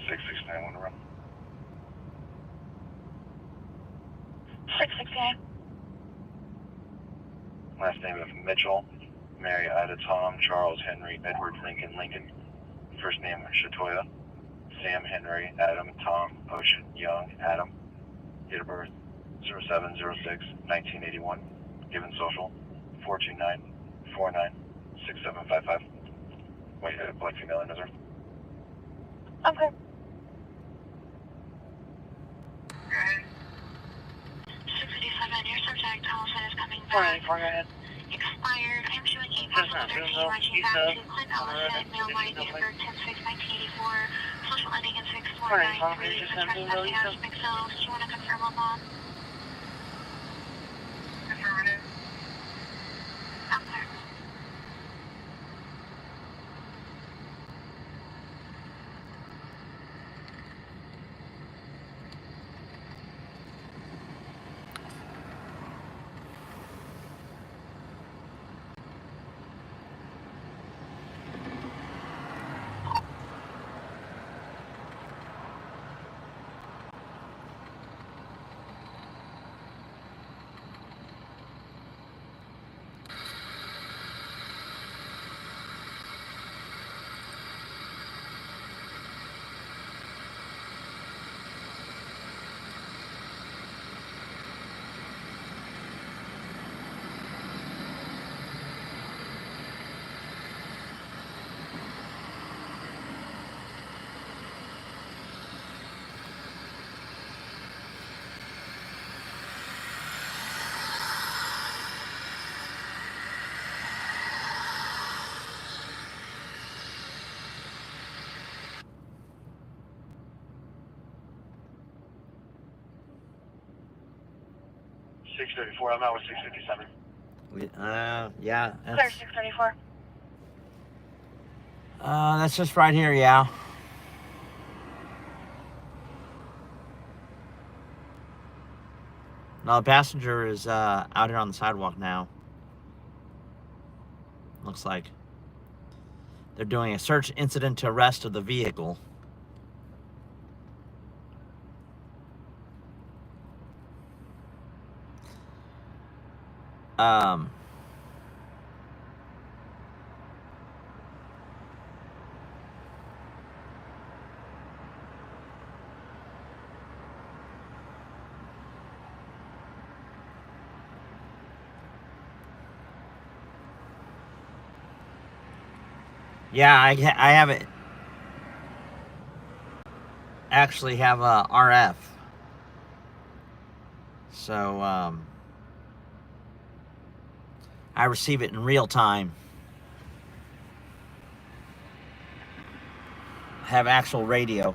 669 run. 669. Last name of Mitchell, Mary Ida Tom, Charles Henry, Edward Lincoln Lincoln. First name Shatoya, Sam Henry, Adam Tom, Ocean Young, Adam. Date of birth 07/06/1981. Given social 429-49-6755. Wait, black female in Missouri. Okay. 657, your subject Allison is coming back. 494, go ahead. Expired. I'm showing a possible 13 matching back to Clint Allison, male white, date of birth 10/6/1984, social ending in 6493, trespassing aspect cells. Do you want to confirm on that? Affirmative. Okay. 634, I'm out with 657. Yeah. Clear That's, 634. that's just right here, yeah. No, the passenger is out here on the sidewalk now. Looks like they're doing a search incident to arrest of the vehicle. Yeah, I have it. Actually, have a RF. So I receive it in real time. Have actual radio.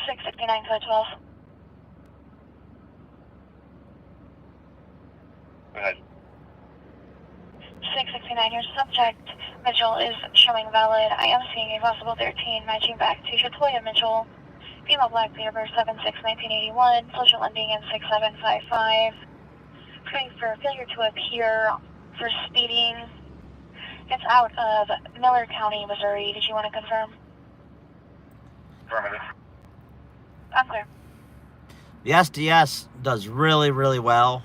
Six 69 code 12. Go ahead. 669, your subject Mitchell is showing valid. I am seeing a possible 13 matching back to Shatoya Mitchell, female black, date of birth 7/6/1981, social ending in 6755. Praying for failure to appear for speeding. It's out of Miller County, Missouri. Did you want to confirm? Affirmative. I'm clear. The SDS does really, really well.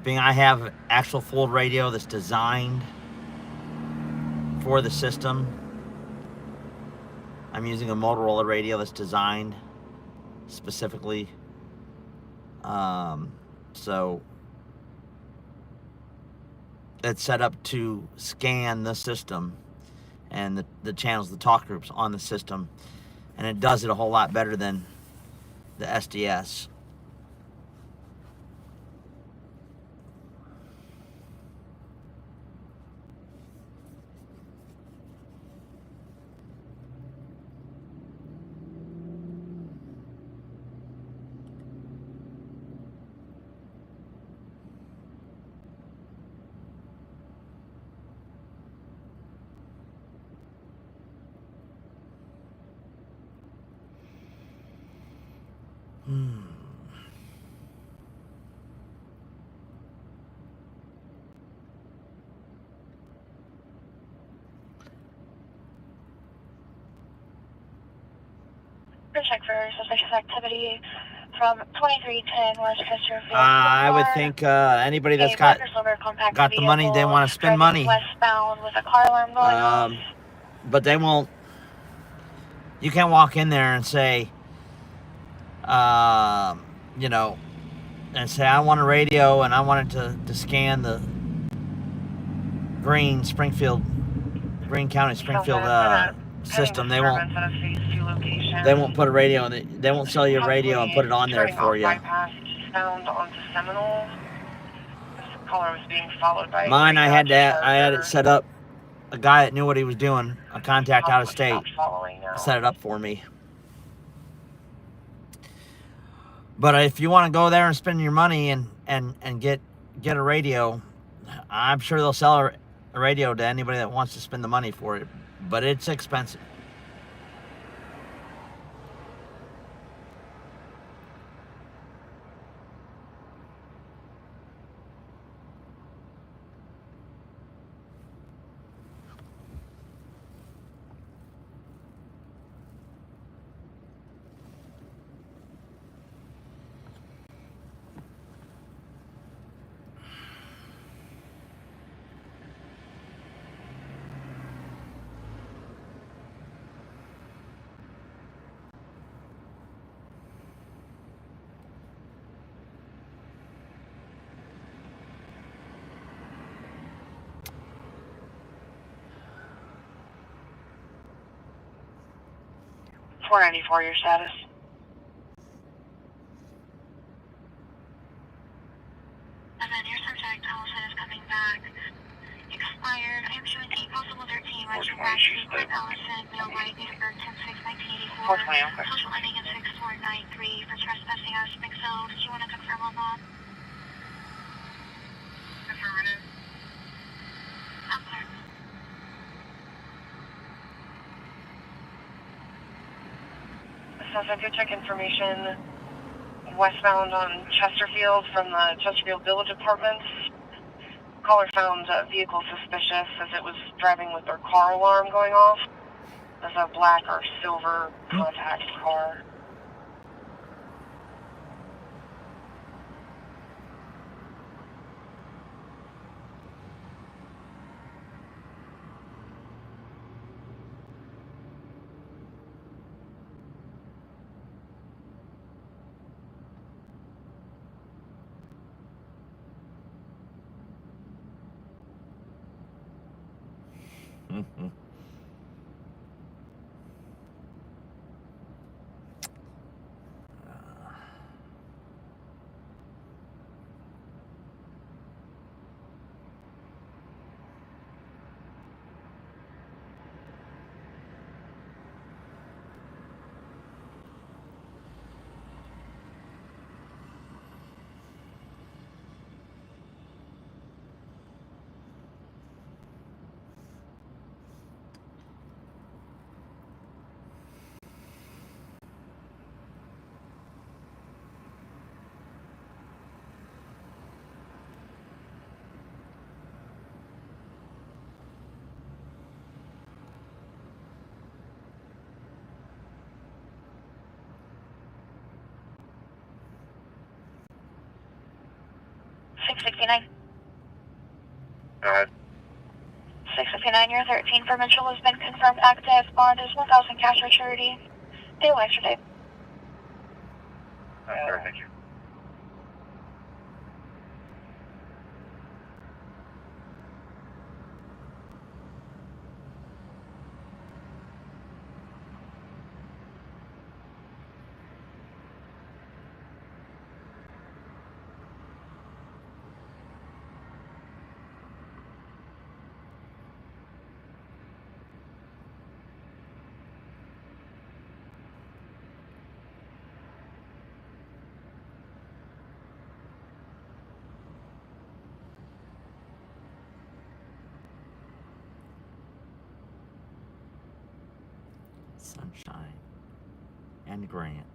Being I have actual full radio that's designed for the system. I'm using a Motorola radio that's designed specifically. So it's set up to scan the system and the channels, the talk groups on the system. And it does it a whole lot better than the SDS. check for suspicious activity from 2310 West Chesterfield. I would think anybody that's got the money, they want to spend money. Westbound with a car alarm going off. But they won't. You can't walk in there and say, you know, and say, I want a radio and I want it to scan the Green County Springfield system. They won't put a radio in. They won't sell you a radio and put it on there for you. Found onto Seminole. This caller was being followed by Mine, I had it set up. A guy that knew what he was doing, a contact out of state, set it up for me. But if you want to go there and spend your money and get a radio, I'm sure they'll sell a radio to anybody that wants to spend the money for it. But it's expensive. $494 your status. And then your subject also is coming back. Expired. I am showing the possible 13 Western Back Street, Port Allison, male white, date of birth 10/6/1984. Social ending in 6493 for trespassing out of Springfield. Do you want to confirm on that? Affirmative. I'm clear. Sounds check information westbound on Chesterfield from the Chesterfield Village Apartments. Caller found a vehicle suspicious as it was driving with their car alarm going off. There's a black or silver contact car. Mm-hmm. Go ahead. 659, your 13 for Mitchell has been confirmed active. Bond is 1,000 cash or charity. Pay extra day. Sir, thank you. Sunshine and Grant.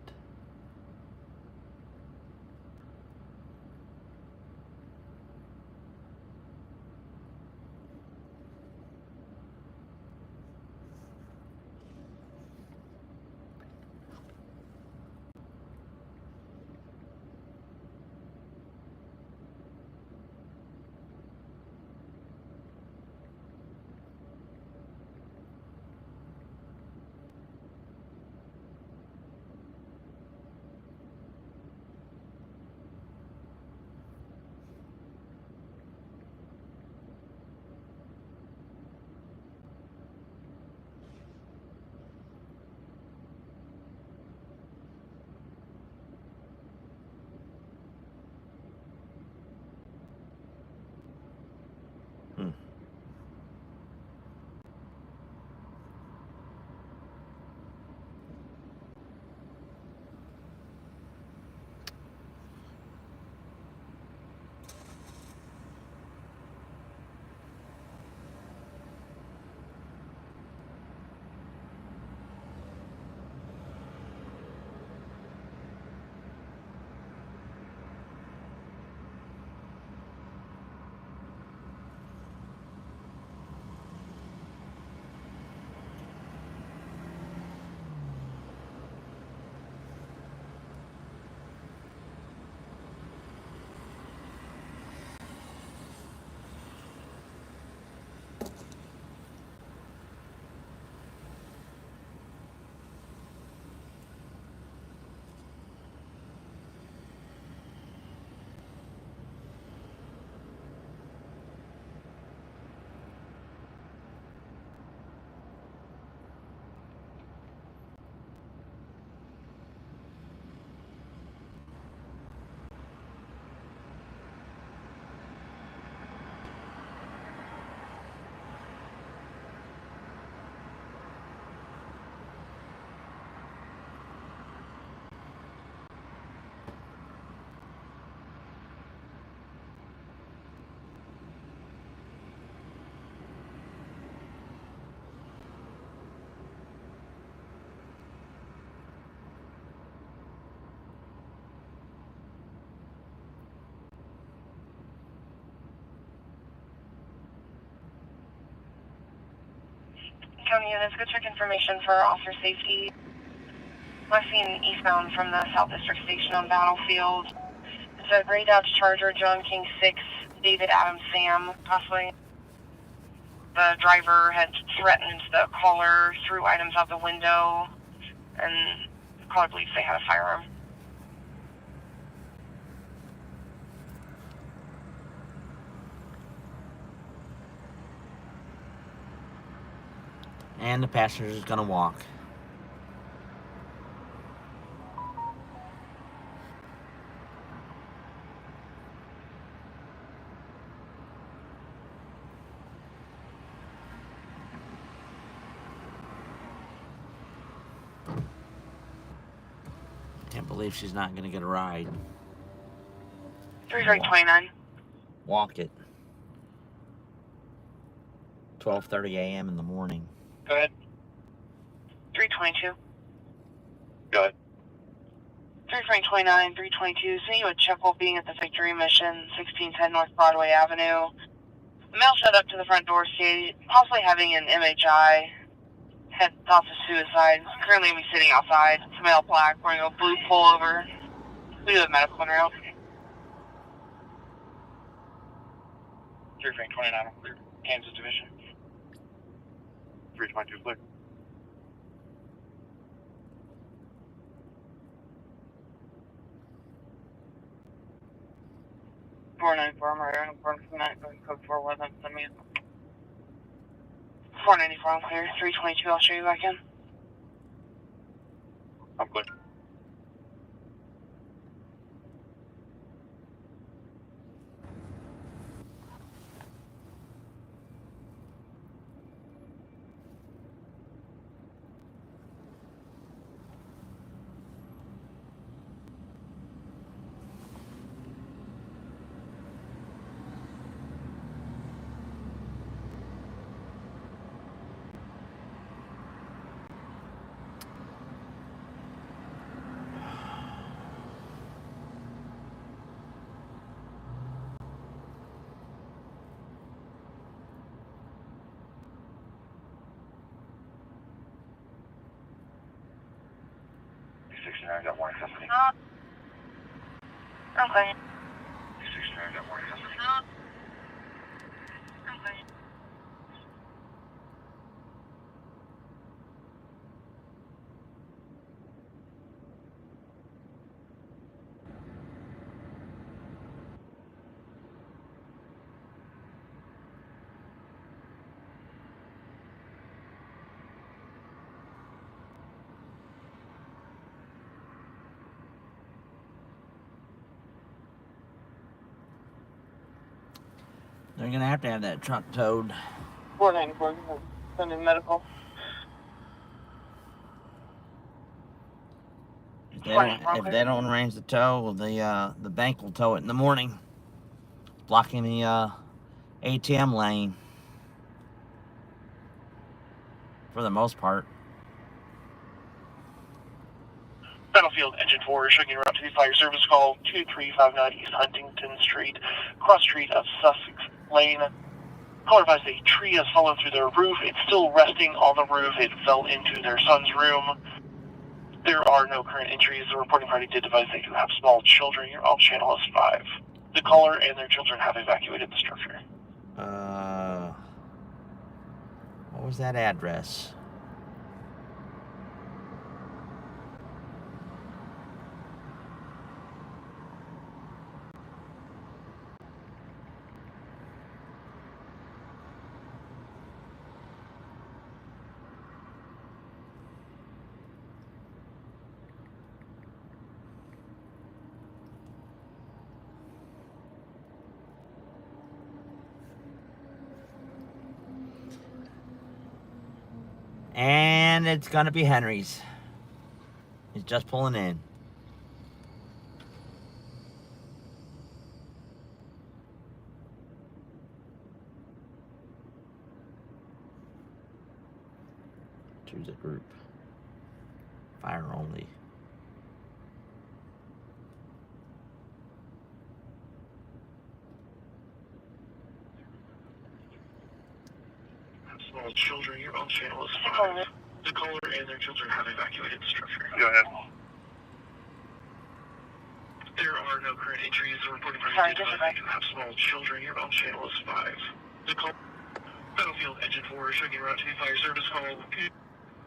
County units, go check information for officer safety. Last seen eastbound from the South District Station on Battlefield. It's a gray Dodge Charger, John King 6, David Adams Sam, possibly. The driver had threatened the caller, threw items out the window, and the caller believes they had a firearm. And the passenger is gonna walk. Can't believe she's not gonna get a ride. 3329. Walk it. 12:30 a.m. in the morning. Go ahead. 322. Go ahead. 3329, 322. Seeing you at check while being at the Victory Mission, 1610 North Broadway Avenue. The male showed up to the front door, stated possibly having an MHI. Had thoughts of suicide. Currently, we sitting outside. It's a male black wearing a blue pullover. We do have medical en route. 3329, clear. Kansas Division. 322, clear. I'm right. Code 4 wasn't send me. 494, I'm clear. 322, I'll show you back in. I'm clear. Got more custody. Okay. 69 got more custody. Okay. They're gonna have to have that truck towed. 494, sending medical. If they don't arrange the tow, the bank will tow it in the morning, blocking the ATM lane for the most part. Battlefield Engine 4 is showing you route to the fire service call 2359 East Huntington Street, cross street of Sussex Lane. Caller advised a tree has fallen through their roof. It's still resting on the roof. It fell into their son's room. There are no current injuries. The reporting party did advise they do have small children. Your alt channel is 5. The caller and their children have evacuated the structure. What was that address? And it's gonna be Henry's. He's just pulling in. Choose a group. Fire only. Small children, you're on channel is 5. The caller and their children have evacuated the structure. Go ahead. There are no current entries or reporting parties identified to have small children. You're on channel is 5. The call, Battlefield Engine 4 showing route to fire service call.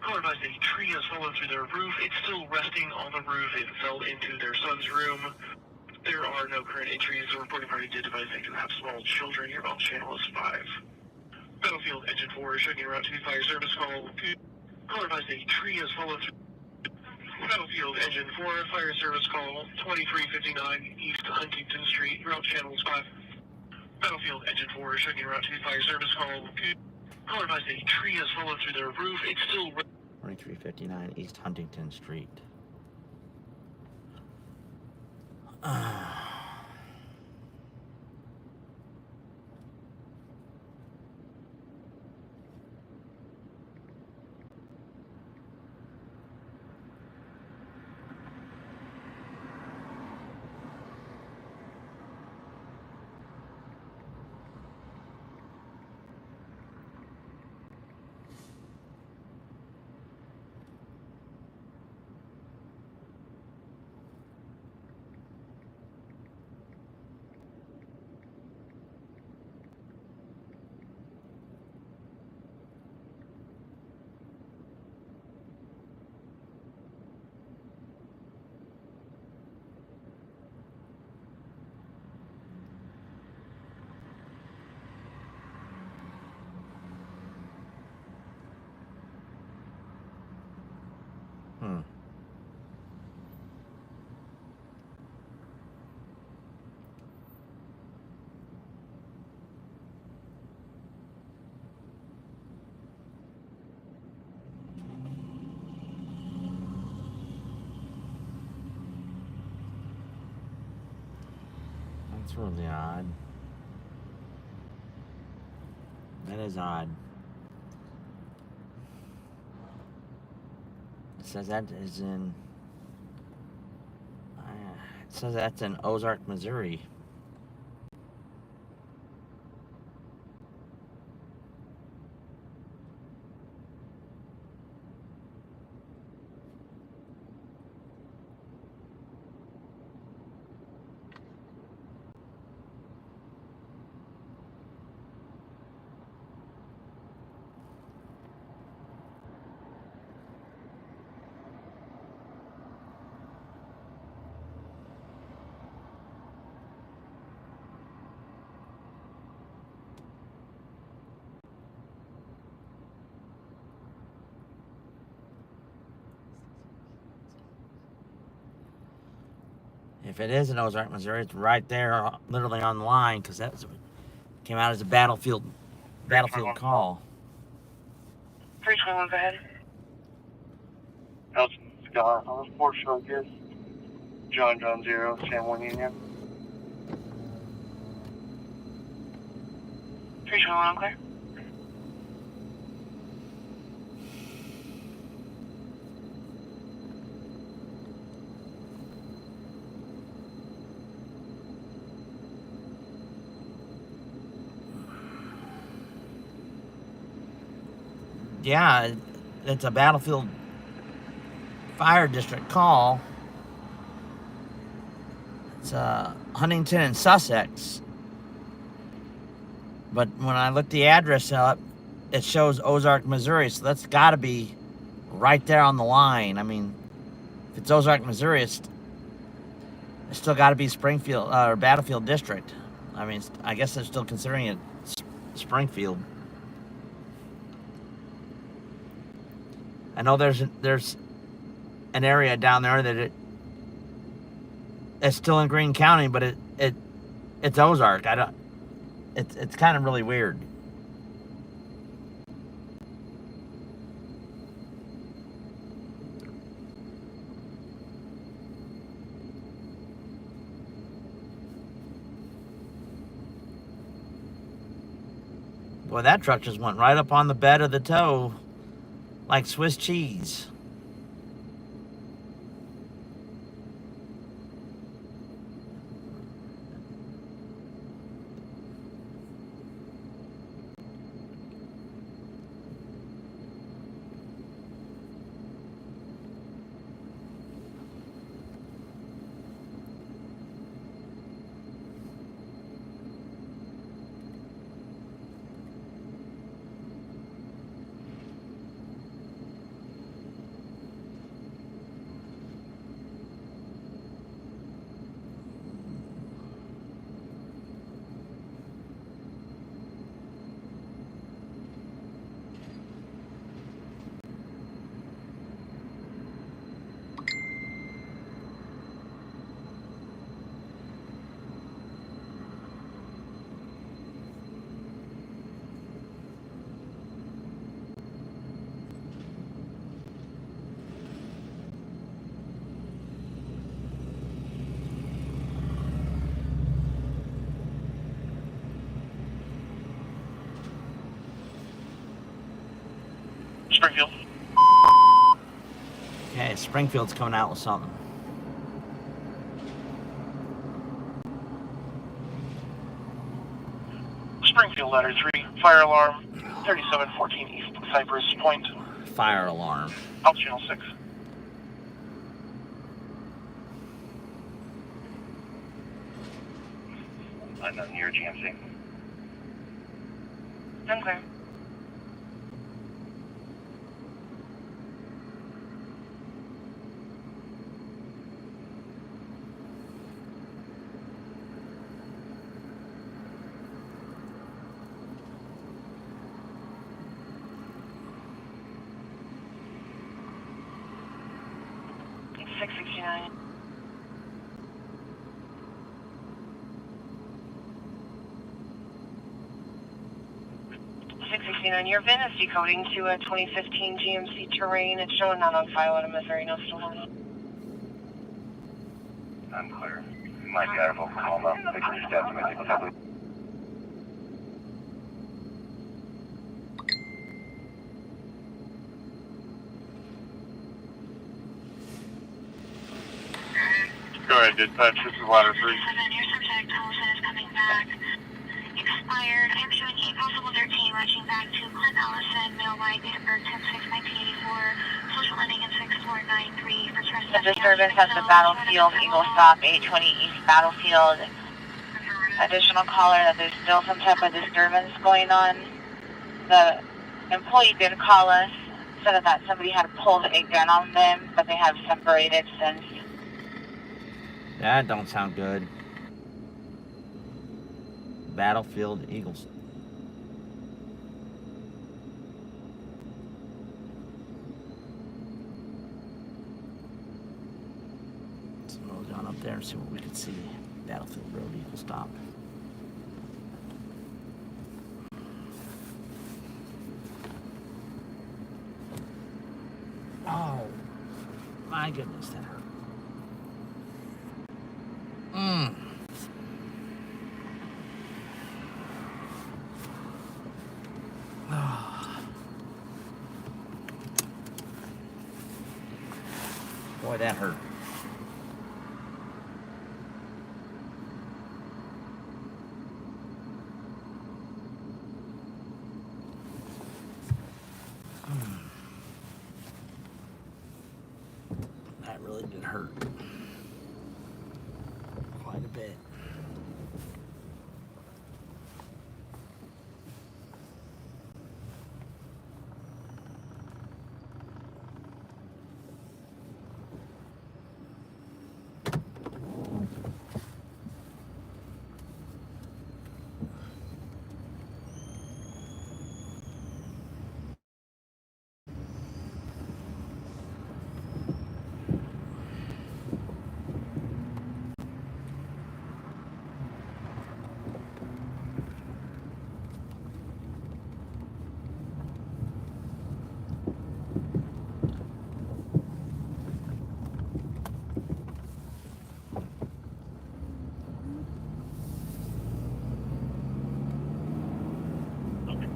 Caller advised a tree has fallen through their roof. It's still resting on the roof. It fell into their son's room. There are no current entries or reporting parties identified to have small children. You're on channel is 5. Battlefield Engine 4 showing route to fire service call. Caller advised a tree has fallen through. Battlefield Engine 4, fire service call 2359 East Huntington Street, route channels 5. Battlefield Engine 4, checking route 2, fire service call. Caller advised a tree has fallen through their roof. It's still 2359 East Huntington Street. That's really odd. That is odd. It says that is in. It says that's in Ozark, Missouri. If it is in Ozark, Missouri, it's right there, literally on the line, because that came out as a battlefield call. 321, go ahead. Elton Scott on the 4 show, guess. John 0, Sam 1 Union. 321, I'm clear. Yeah, it's a battlefield fire district call. It's Huntington and Sussex. But when I look the address up, it shows Ozark, Missouri. So that's got to be right there on the line. I mean, if it's Ozark, Missouri, it's still got to be Springfield or Battlefield District. I mean, I guess they're still considering it Springfield. I know there's an area down there that it's still in Greene County, but it's Ozark. It's kind of really weird. Boy, that truck just went right up on the bed of the tow like Swiss cheese. Springfield. Okay, Springfield's coming out with something. Springfield ladder 3, fire alarm, 3714 East Cypress Point. Fire alarm. Out channel 6. Unknown near GMC. I'm clear. It's 669. 669. Your VIN is decoding to a 2015 GMC Terrain. It's showing not on file at a Missouri no still on. I'm clear. You might be out of Oklahoma. They can just estimate the public. Go ahead, dispatch. This is ladder 3. Your subject Allison is coming back. Expired. I'm showing 8 possible 13, matching back to Clint Allison, male white, date of birth 10/6/1984, social ending in 6493. For The disturbance at the Battlefield, Eagle Stop, 820 East Battlefield. Additional caller that there's still some type of disturbance going on. The employee did call us, said that somebody had pulled a gun on them, but they have separated since. That don't sound good. Battlefield Eagles. So we'll go up there and see what we can see. Battlefield Road Eagle Stop. Oh, my goodness, that hurt. Boy, that hurt. That really did hurt. Quite a bit.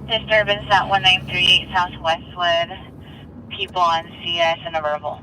Disturbance at 1938 Southwestwood. People on CS and a verbal.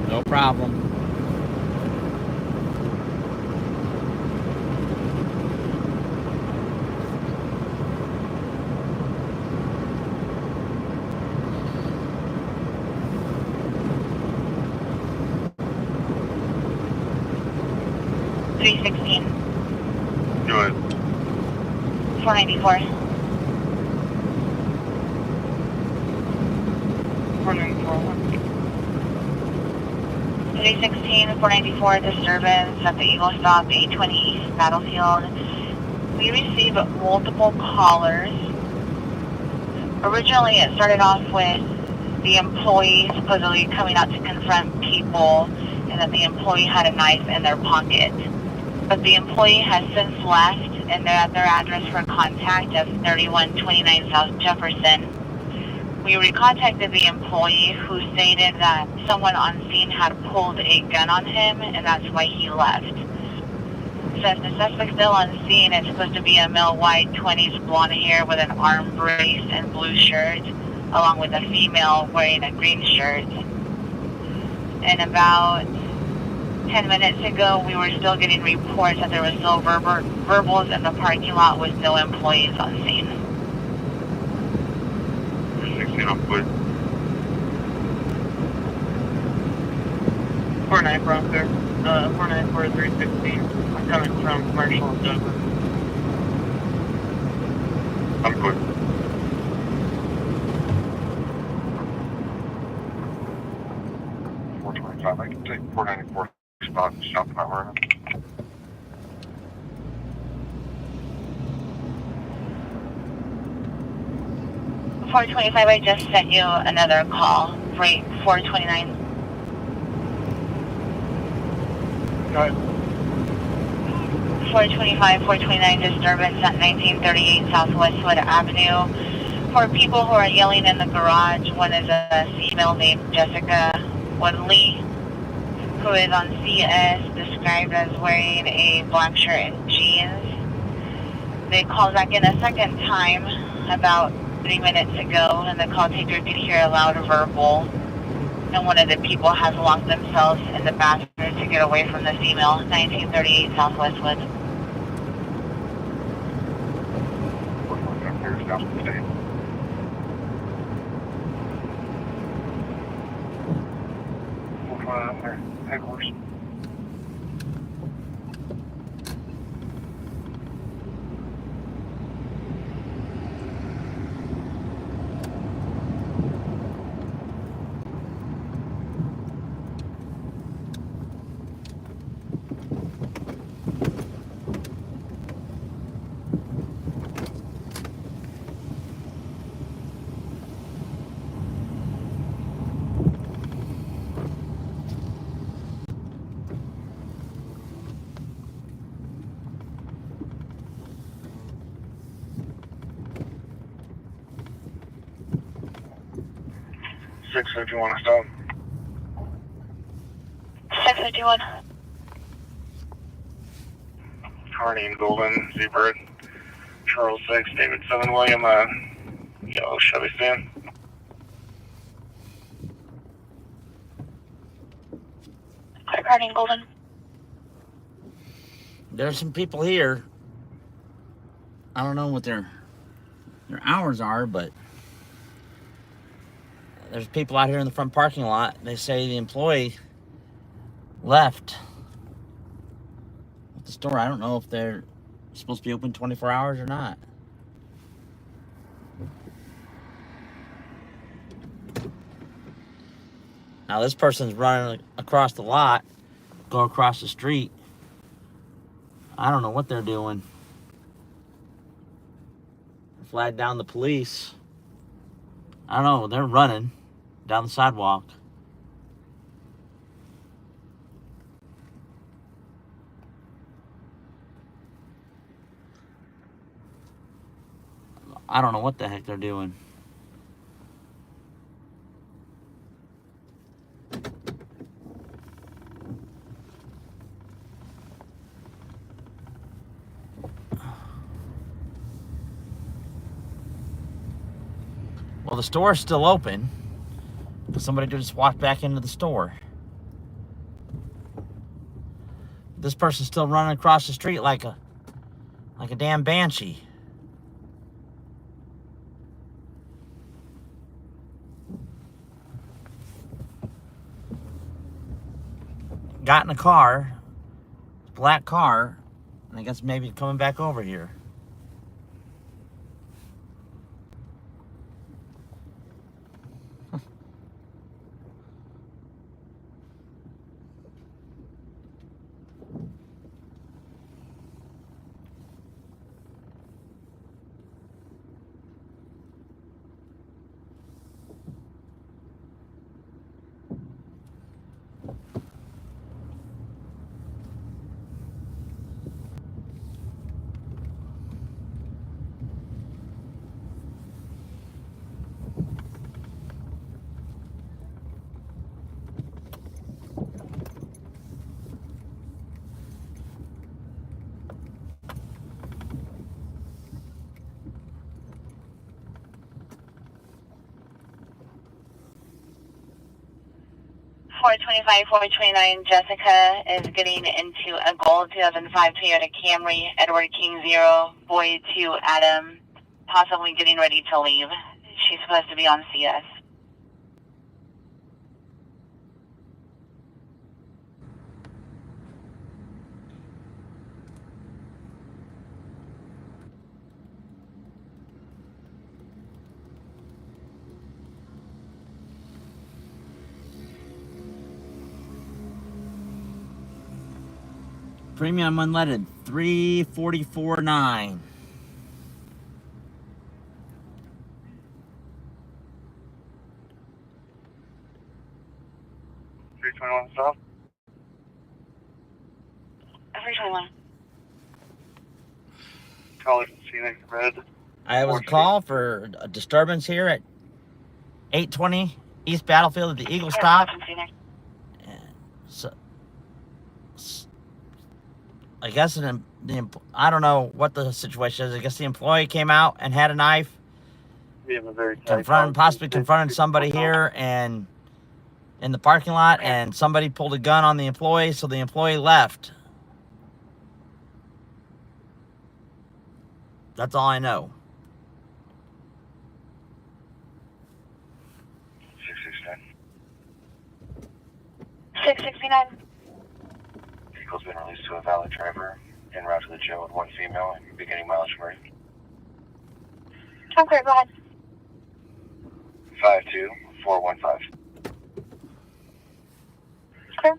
No problem. 316. Do it. 494. 316, 494 disturbance at the Eagle Stop, 820 East Battlefield. We received multiple callers. Originally, it started off with the employee supposedly coming out to confront people and that the employee had a knife in their pocket. But the employee has since left and they're at their address for contact of 3129 South Jefferson. We recontacted the employee who stated that someone on scene had pulled a gun on him and that's why he left. Since the suspect still on scene, it's supposed to be a male, white, 20s, blonde hair with an arm brace and blue shirt, along with a female wearing a green shirt. And about 10 minutes ago, we were still getting reports that there was no verbals in the parking lot with no employees on scene. 16 on foot. 494 out there. 494 316. I'm coming from Commercial and Douglas. On foot. I can take 494 spot south of Mount Vernon. 425, I just sent you another call. Rate 429. Go ahead. 425, 429 disturbance at 1938 Southwestwood Avenue. For people who are yelling in the garage, one is a female named Jessica Woodley, who is on CS, described as wearing a black shirt and jeans. They called back in a second time about 3 minutes ago, and the call taker could hear a loud verbal. And one of the people has locked themselves in the bathroom to get away from the female. 1938 Southwestwood. Headquarters. Six if you want to stop. 651. Carney and Golden, Zebra, Charles 6, David 7, William, yellow Chevy Stan. Carney and Golden. There's some people here. I don't know what their hours are, but there's people out here in the front parking lot. They say the employee left the store. I don't know if they're supposed to be open 24 hours or not. Now this person's running across the lot, go across the street. I don't know what they're doing. Flagged down the police. I don't know, they're running down the sidewalk. I don't know what the heck they're doing. Well, the store is still open, but somebody just walked back into the store. This person's still running across the street like a damn banshee. Got in a car, black car, and I guess maybe coming back over here. Jessica is getting into a gold 2005 Toyota Camry, Edward King 0, boy 2 Adam, possibly getting ready to leave. She's supposed to be on CS. Premium unleaded, $344.9. South. 321. College Scenic Red. I was a call for a disturbance here at 820 East Battlefield at the Eagle Stop. And so, I guess I don't know what the situation is. I guess the employee came out and had a knife, possibly confronted somebody here and in the parking lot, and somebody pulled a gun on the employee, so the employee left. That's all I know. 669. Vehicle's been released to a valet driver en route to the jail with one female and beginning mileage free. Okay, go ahead. 52415. Okay.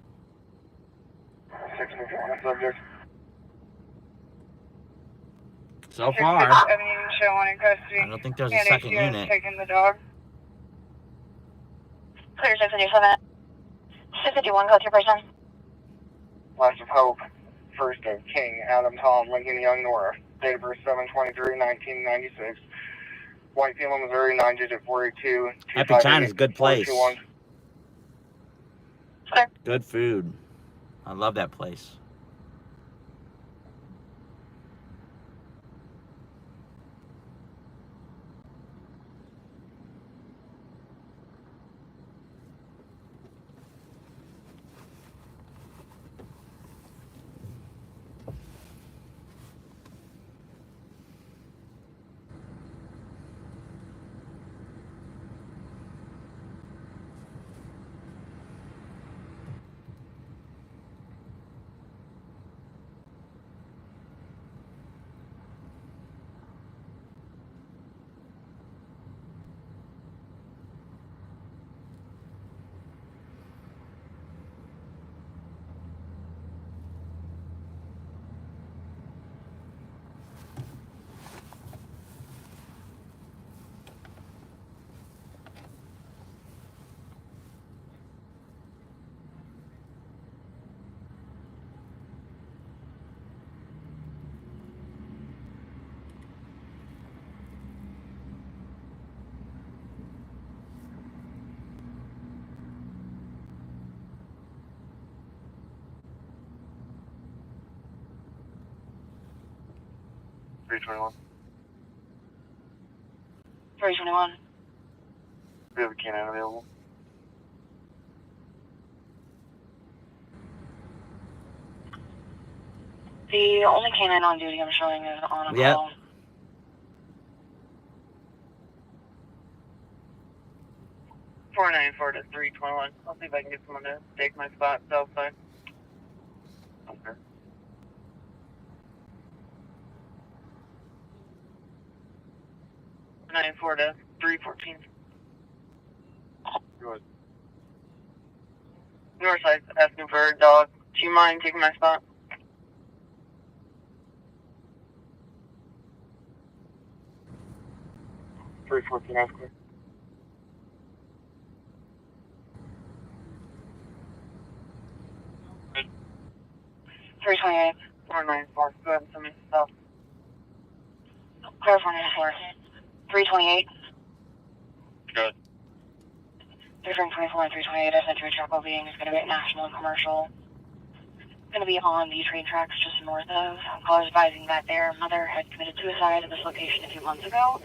651 subject. So far, Avenue showing in custody. I don't think there's a second unit. Taking the dog. Clear 657. 651, go to your person. Last of Hope, first of King, Adam, Tom, Lincoln, Young, Nora. Date of birth 7/23/1996. Whitefield, Missouri, 9-digit 482. Happy China's a good place. Okay. Good food. I love that place. $321. 321. We have a canine available. The only canine on duty I'm showing is on a Yep. call. $494 to 321. I'll see if I can get someone to take my spot south side. Okay. 94 to 314. Go ahead. North side, asking for a dog. Do you mind taking my spot? 314, that's clear. 328. 494. Go ahead and send me stuff. Clear 494. 328. Good. 324 and 328. I sent you a truckle being. It's going to be at National and Commercial. Going to be on the train tracks just north of. Callers advising that their mother had committed suicide at this location a few months ago,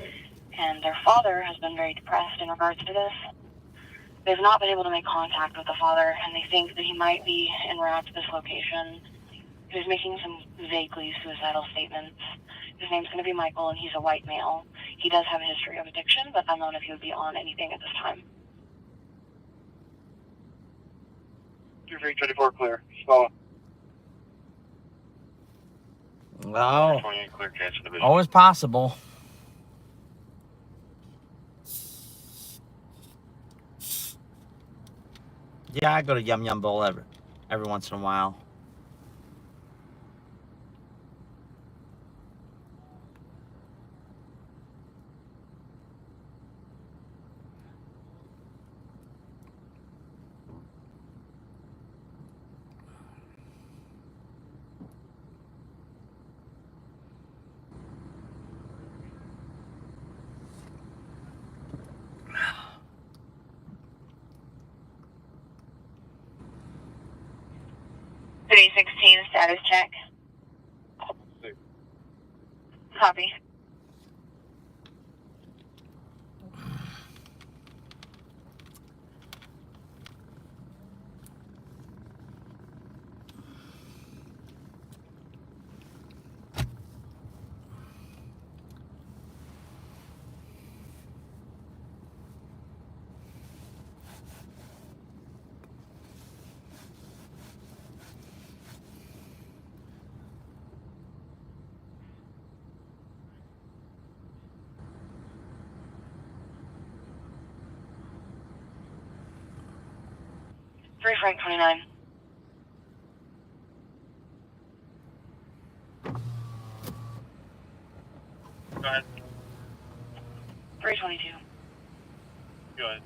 and their father has been very depressed in regards to this. They've not been able to make contact with the father, and they think that he might be en route to this location. He was making some vaguely suicidal statements. His name's going to be Michael, and he's a white male. He does have a history of addiction, but unknown if he would be on anything at this time. 324 clear. Spell it. Oh, 28 clear, cancel division. always possible. Yeah, I go to Yum Yum Bowl every once in a while. City 16 status check. Copy. Three Frank 29. Go ahead. 322. Go ahead.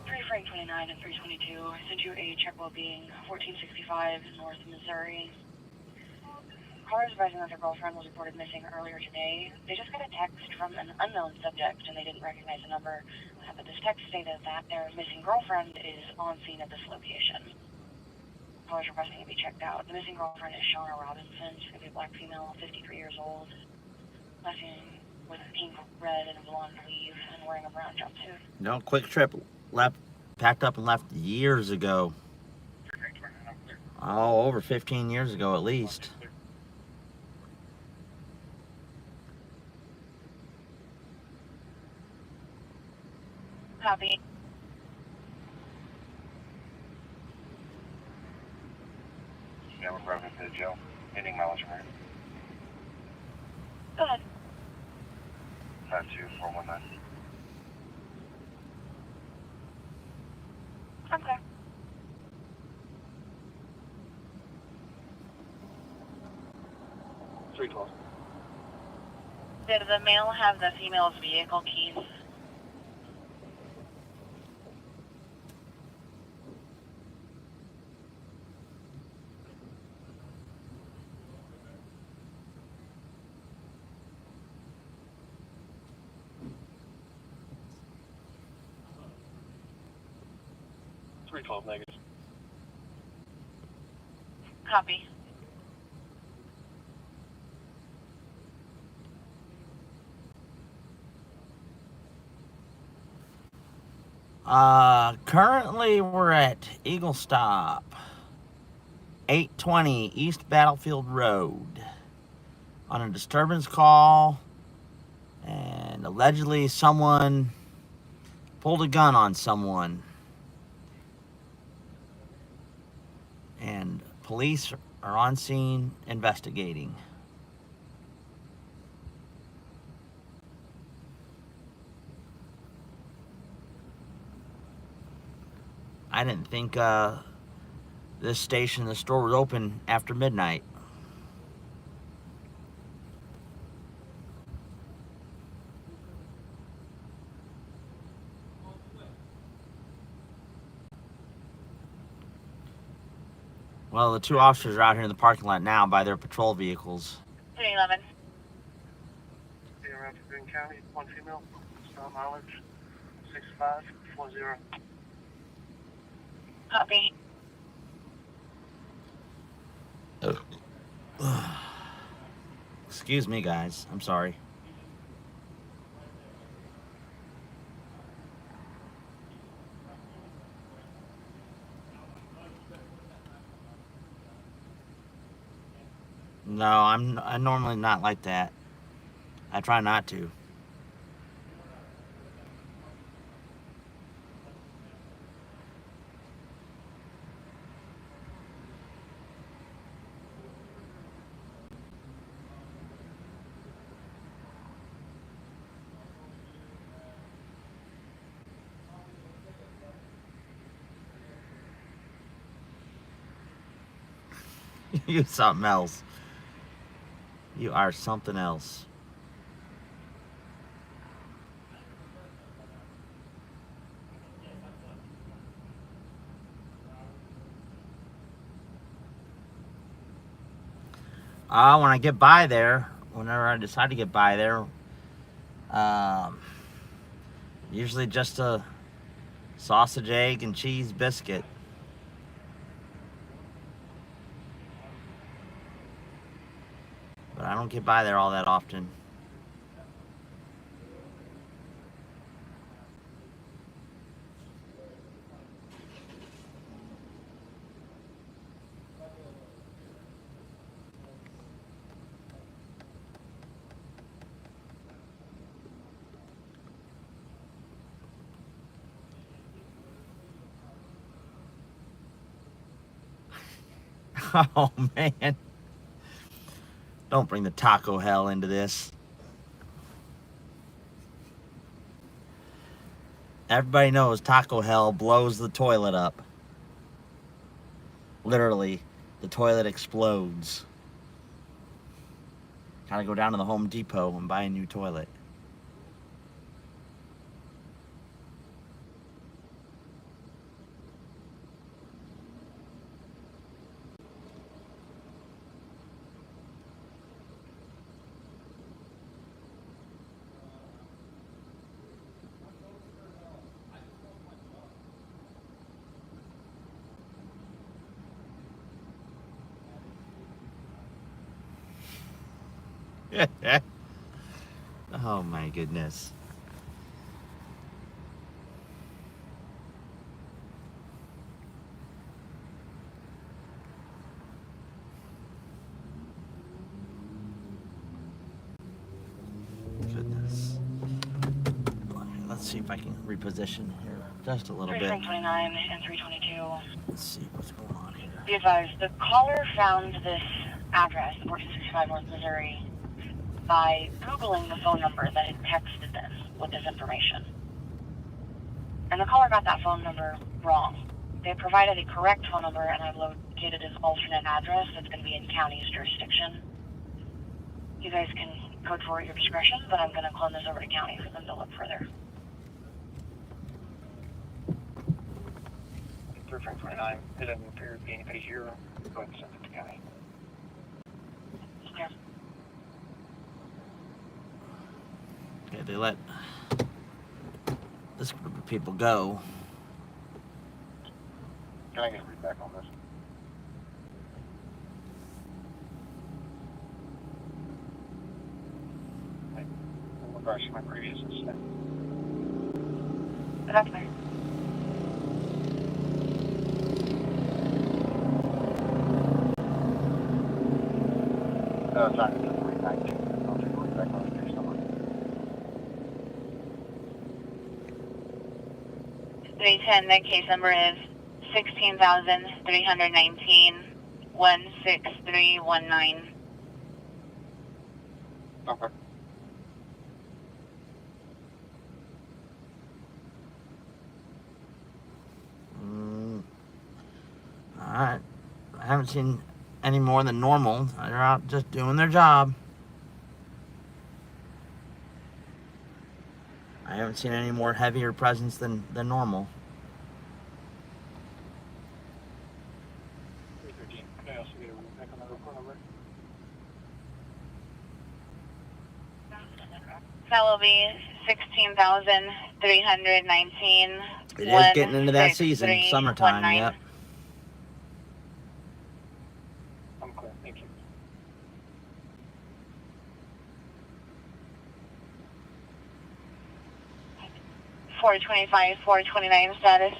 3 Frank 29 and 322. I sent you a check well-being 1465 North Missouri. Callers advising that their girlfriend was reported missing earlier today. They just got a text from an unknown subject and they didn't recognize the number. But this text stated that their missing girlfriend is on scene at this location. Callers requesting to be checked out. The missing girlfriend is Shauna Robinson. She's going to be a black female, 53 years old. Last name with pink, red, and a blonde weave and wearing a brown jumpsuit. No, Quick Trip packed up and left years ago. Oh, over 15 years ago at least. Copy. Yeah, we're broken to the jail. Ending mileage mark. Go ahead. 52419. I'm clear. Did the male have the female's vehicle keys? Negative. Copy. Currently we're at Eagle Stop, 820 East Battlefield Road, on a disturbance call, and allegedly someone pulled a gun on someone, and police are on scene investigating. I didn't think this station, the store was open after midnight. Well, the two officers are out here in the parking lot now by their patrol vehicles. 311. Around Boone County, one female, style mileage 6540. Copy. Excuse me, guys. I'm sorry. No, I'm normally not like that. I try not to. You something else. You are something else. When I get by there, whenever I decide to get by there, usually just a sausage, egg, and cheese biscuit. But I don't get by there all that often. Oh, man. Don't bring the taco hell into this. Everybody knows taco hell blows the toilet up. Literally, the toilet explodes. Gotta go down to the Home Depot and buy a new toilet. Oh my goodness. Goodness. Let's see if I can reposition here just a little bit. 329 and 322. Let's see what's going on here. Be advised, the caller found this address, 1465 North Missouri, by Googling the phone number that had texted them with this information. And the caller got that phone number wrong. They provided a correct phone number, and I've located an alternate address that's going to be in county's jurisdiction. You guys can code for your discretion, but I'm going to clone this over to county for them to look further. 329, it doesn't appear to be anybody here. Go ahead and send it to county. Okay. Okay, they let this group of people go. Can I get a read back on this? In regards to my previous incident. That's fair. Sorry, it's 319. I'll take a read back on the case number. 310, the case number is 16,319 16319. Okay. haven't seen any more than normal. They're out just doing their job. I haven't seen any more heavier presence than normal. 313. Can I also get a room back on that report number? That will be 16,319. It is getting into that season, summertime. Yep. I'm clear. Thank you. $425, $429 status.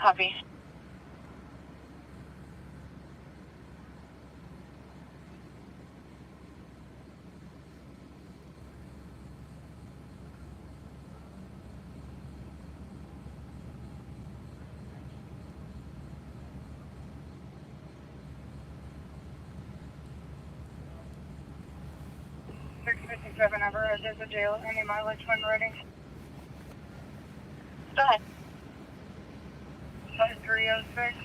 Copy. Number is the jail. Any mileage when ready? Go ahead. 306.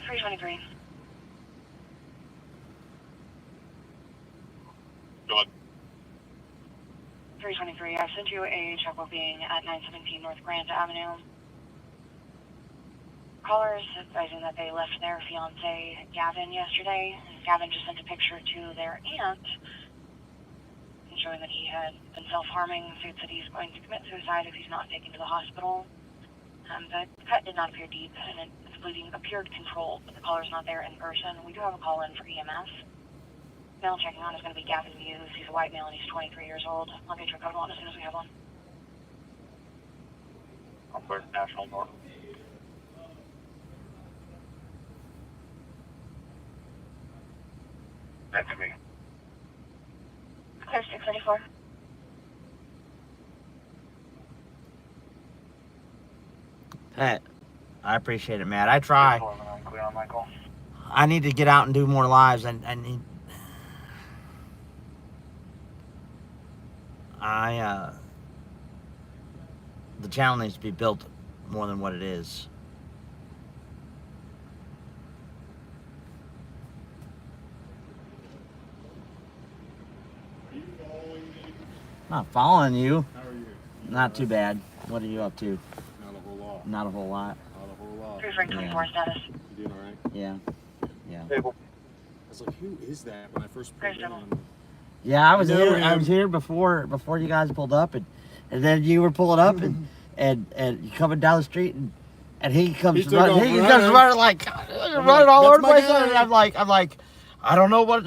$323. Go on. 323. I sent you a check booking at 917 North Grand Avenue. Callers advising that they left their fiance Gavin yesterday. Gavin just sent a picture to their aunt showing that he had been self-harming, states that he's going to commit suicide if he's not taken to the hospital. The cut did not appear deep, and its bleeding appeared controlled, but the caller's not there in person. We do have a call in for EMS. Male checking on is going to be Gavin Muse. He's a white male and he's 23 years old. I'll get your code one as soon as we have one. I'm clear. National North. That's me. Clear 634. Hey, I appreciate it, Matt. I try. Clear on Michael. I need to get out and do more lives. I need. The channel needs to be built more than what it is. Not following you. How are you? Not too bad. What are you up to? Not a whole lot. Not a whole lot. Not a whole lot. 324 status. You doing all right? Yeah. Yeah. Table. I was like, who is that when I first pulled in? Yeah, I was know here. him. I was here before you guys pulled up, and then you were pulling up, and you coming down the street, and he comes He took running. off He running. comes running like running all "That's over the my place, guy." and I'm like, I don't know what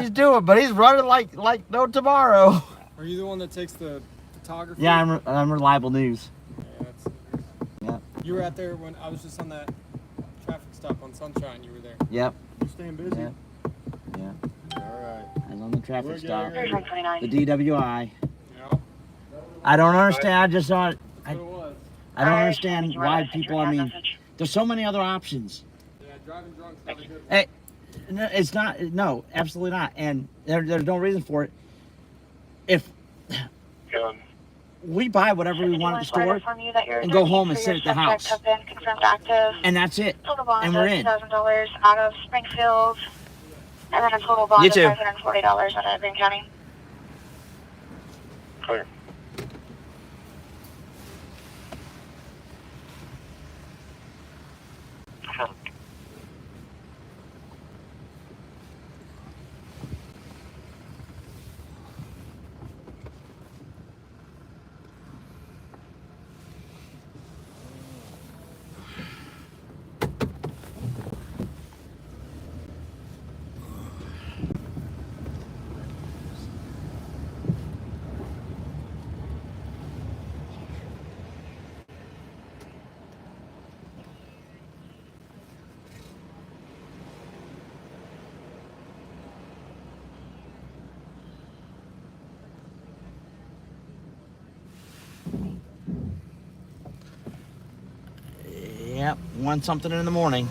he's doing, but he's running like no tomorrow. Are you the one that takes the photography? Yeah, I'm reliable news. Yeah, that's... Yeah. You were out there when I was just on that traffic stop on Sunshine. You were there. Yep. You staying busy? Yeah. Yeah. All right. I was on the traffic We're stop. getting ready. The DWI. Yeah. I don't understand. I just saw it. That's what it was. I don't understand why people. I mean, there's so many other options. Yeah, driving drunk's not a good one. Hey, no, it's not. No, absolutely not. And there's no reason for it. If we buy whatever we want at the store and go home and sit at the house, and that's it, and we're in. $2,000 out of Springfield, and then a total bond You of too. $540 out of Green County. Clear. Yep, 1 something in the morning.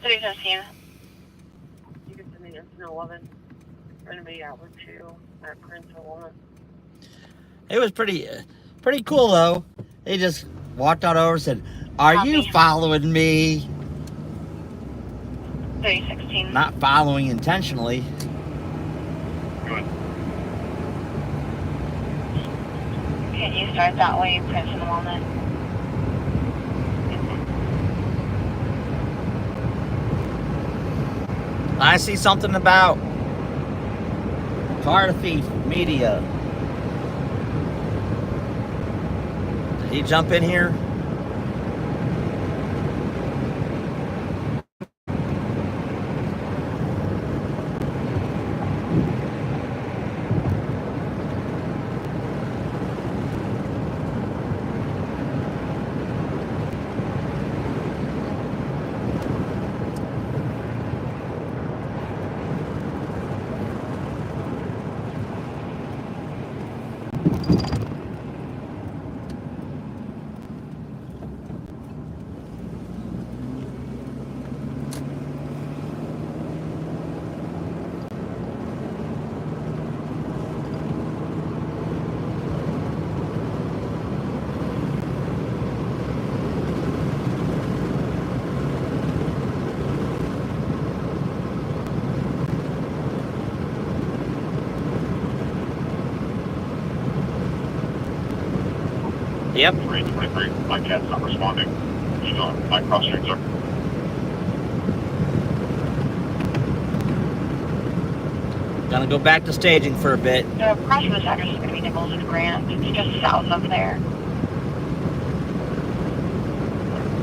315. You can send me instant 11. We're going to be out with 2 at Prince of Walnut. It was pretty cool though. He just walked on over and said, "Are you Copy. following me?" 316. Not following intentionally. Good. Can you start that way, Prince and Walnut? I see something about car thief media. Did he jump in here? Yep. 323. My cat's not responding. She's on my cross street, sir. Gonna go back to staging for a bit. The cross from this address is going to be Nichols and Grant. It's just south of there.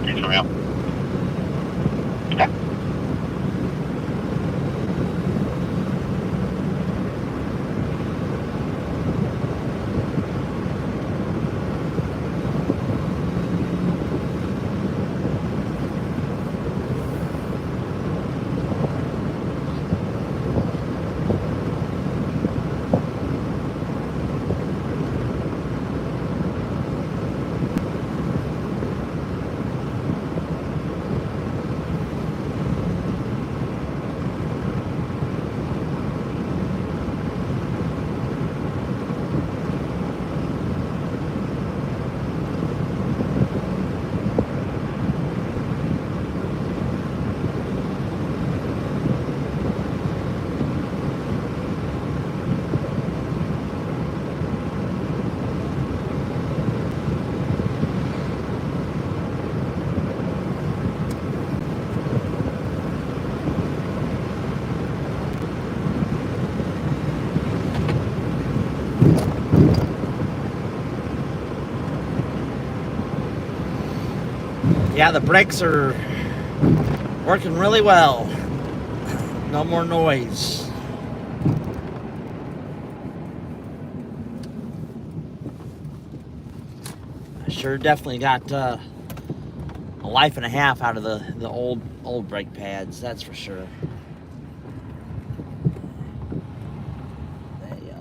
Can you show me out? Okay. Yeah, the brakes are working really well. No more noise. I sure definitely got a life and a half out of the old brake pads, that's for sure. They,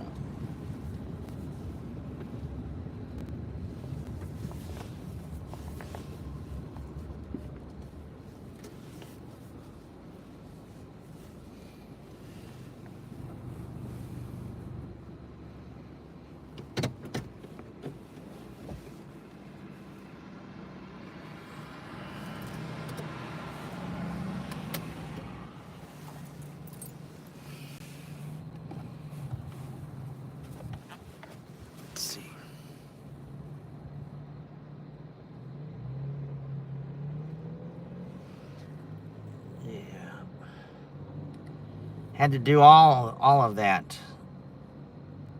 let's see. Yeah. Had to do all of that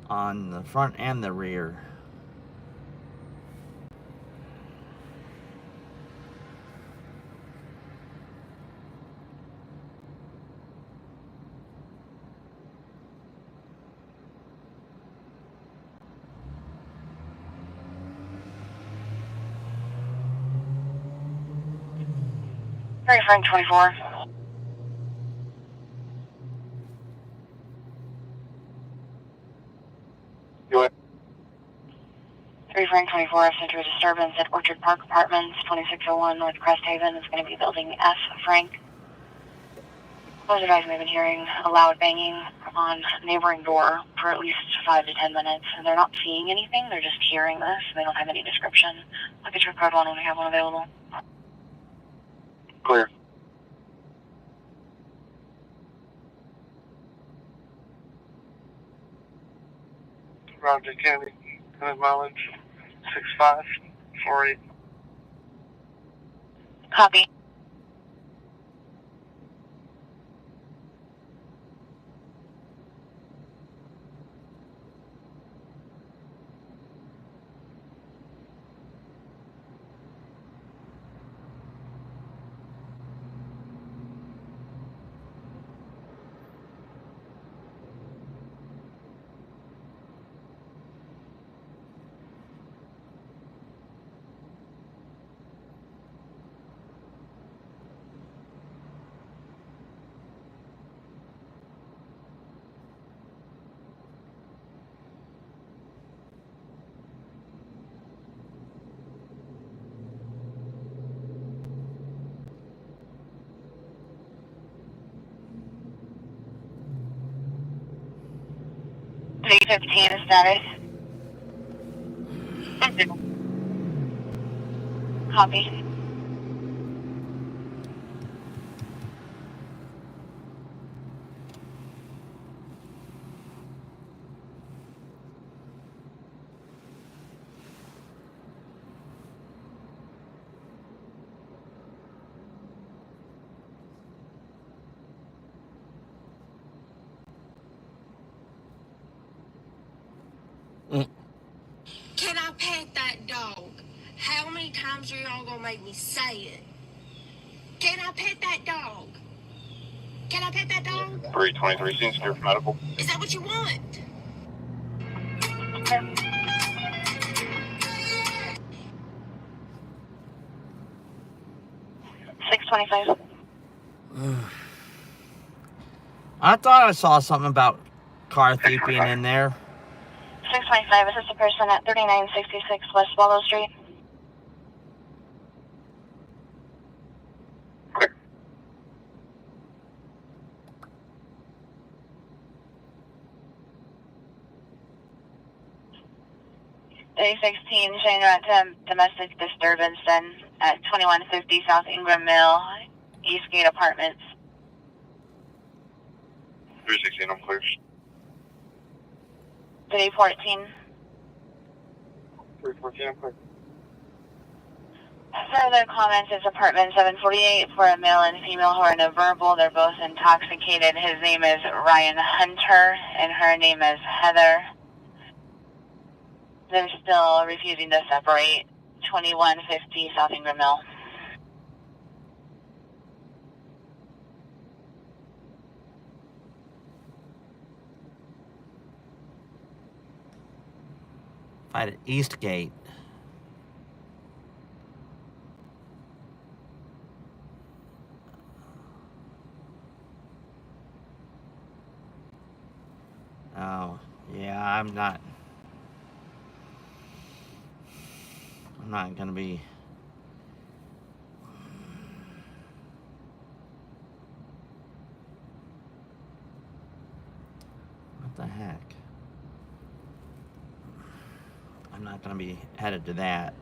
on the front and the rear. Very Frank 24. You what? 3 Frank 24, I've sent you a disturbance at Orchard Park Apartments, 2601 North Crest Haven. It's going to be building F, Frank. Most of you guys may have been hearing a loud banging on a neighboring door for at least 5 to 10 minutes. And they're not seeing anything, they're just hearing this, and they don't have any description. I'll get your code one when we have one available. Clear. Roger County, mileage 6548. Copy. D15 status. Copy. Can I pet that dog? How many times are y'all gonna make me say it? Can I pet that dog? Can I pet that dog? 323 Scene Secure for medical. Is that what you want? $625. I thought I saw something about car thief being in there. 625. Is this a person at 3966 West Wallow Street? Clear. A16, showing you're at domestic disturbance then at 2150 South Ingram Mill, Eastgate Apartments. 316, I'm clear. City 14. 314, I'm clear. Further comments is apartment 748 for a male and female who are no verbal. They're both intoxicated. His name is Ryan Hunter and her name is Heather. They're still refusing to separate. 2150 South Ingram Mill. Fight at Eastgate. Oh, yeah, I'm not gonna be. What the heck? I'm not gonna be headed to that.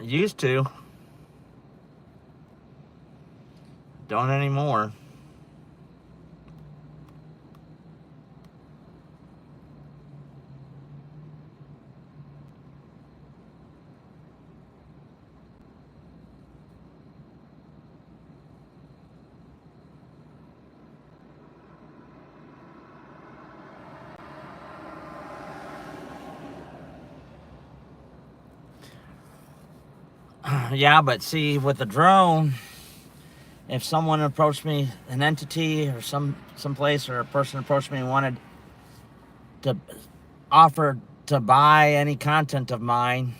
Used to. Don't anymore. Yeah, but see, with the drone, if someone approached me, an entity or some place or a person approached me and wanted to offer to buy any content of mine,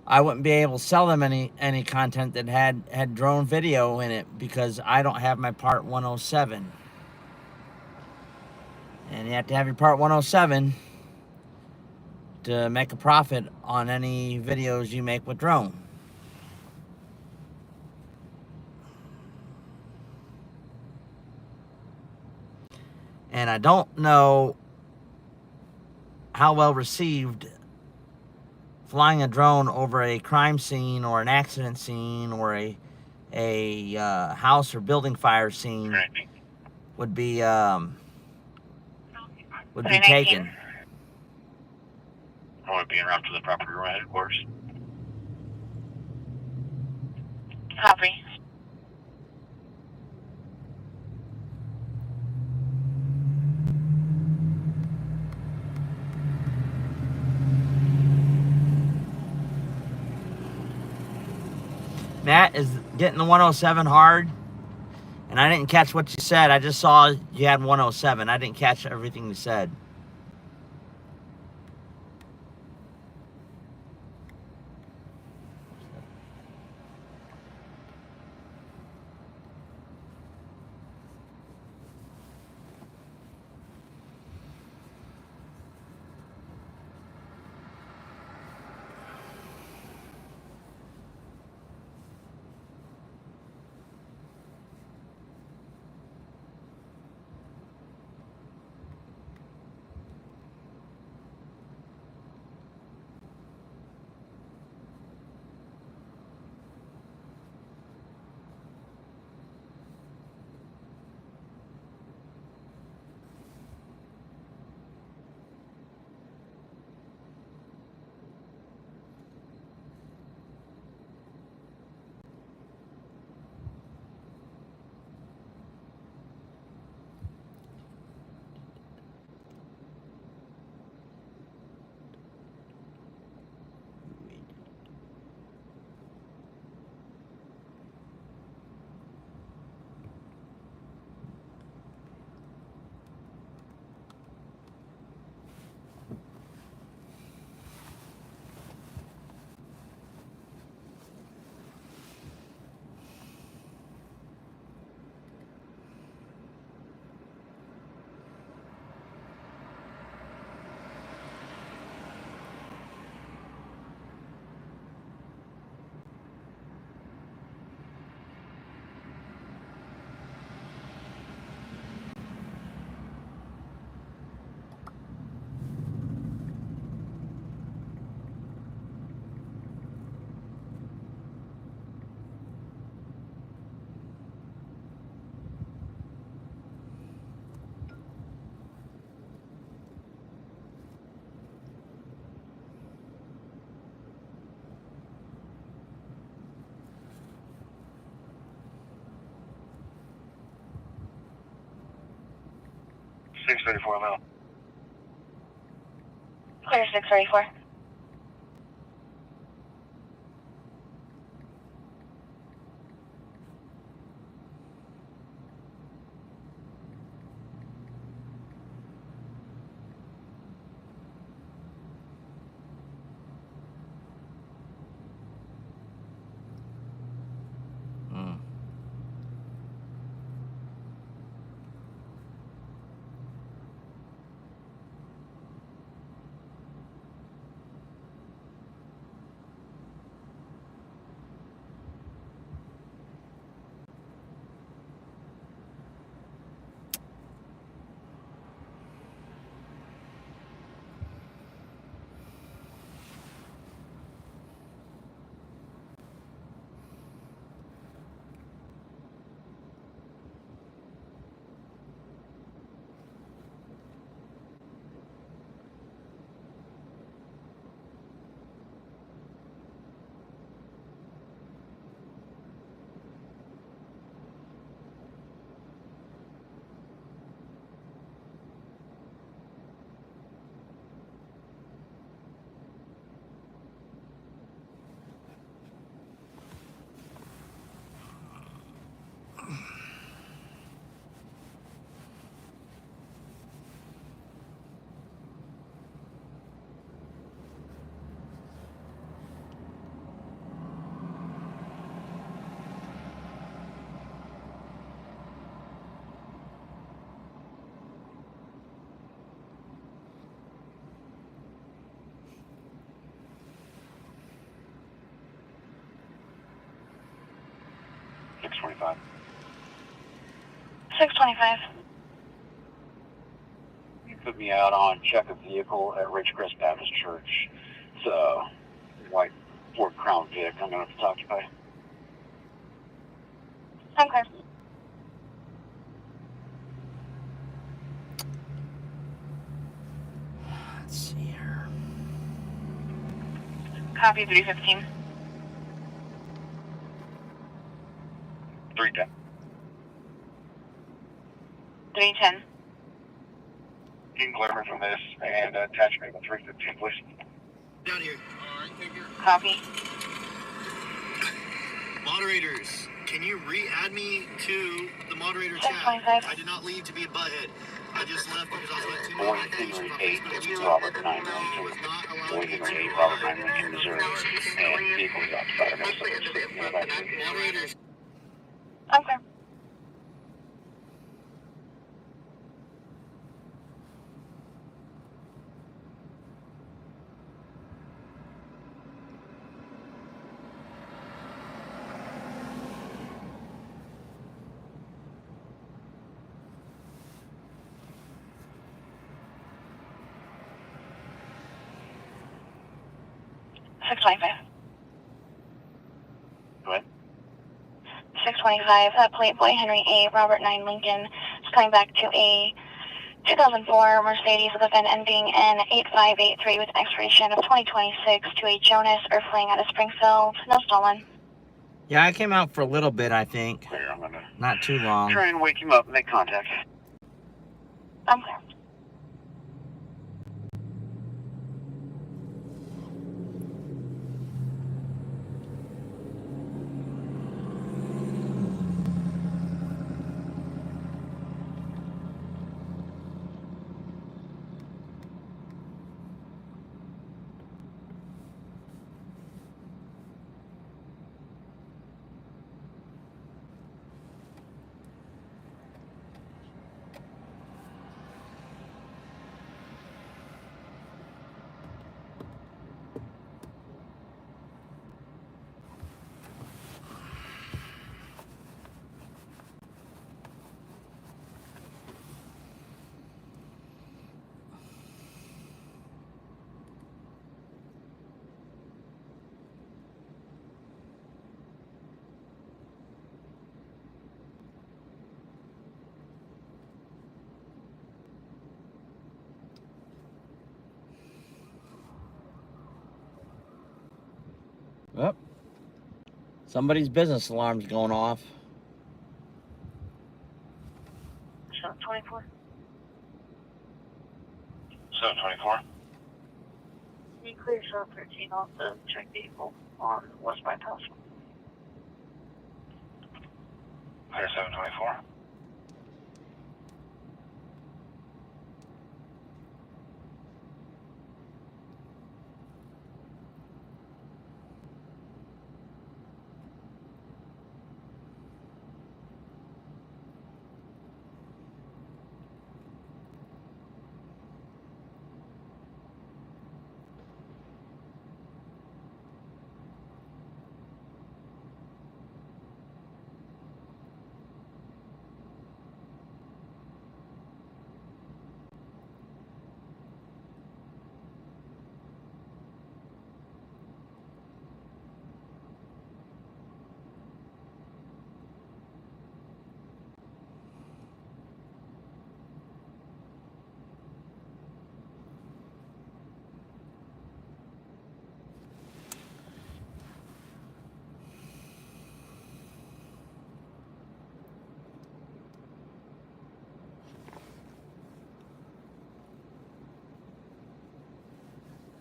I wouldn't be able to sell them any content that had drone video in it because I don't have my Part 107. And you have to have your Part 107 to make a profit on any videos you make with drone. And I don't know how well received flying a drone over a crime scene or an accident scene or a house or building fire scene would be taken. I would be en route to the property room headquarters. Copy. Matt, is getting the 107 hard? And I didn't catch what you said. I just saw you had 107. I didn't catch everything you said. Six 34 Mo. Clear 634. 625. 625. You put me out on check of vehicle at Ridgecrest Baptist Church. It's a white Ford Crown Vic. I'm going to have to talk to you by. Okay. Let's see here. Copy 315. 310. 310. You can clear me from this and attach me with 315, please. Down here. Copy. Moderators, can you re-add me to the moderator chat? 625. I did not leave to be a butthead. I just left because I was like too Boy many Henry notifications 8, on Facebook. Robert 9 It Lincoln. was not allowing Boy me Henry to 8, Robert 9 Lincoln, Missouri. And vehicles outside of us. Moderators. Okay. Go ahead. 625. Plate Boy Henry A. Robert 9 Lincoln. It's coming back to a 2004 Mercedes with a VIN ending in 8583 with an expiration of 2026 to a Jonas Earthling out of Springfield. No stolen. Yeah, I came out for a little bit, I think. Clear, I'm going to Not too long. try and wake him up and make contact. I'm clear. Yep. Somebody's business alarm's going off. 24. 724. You clear shot 13 off the check vehicle on West Bypass. Clear 724.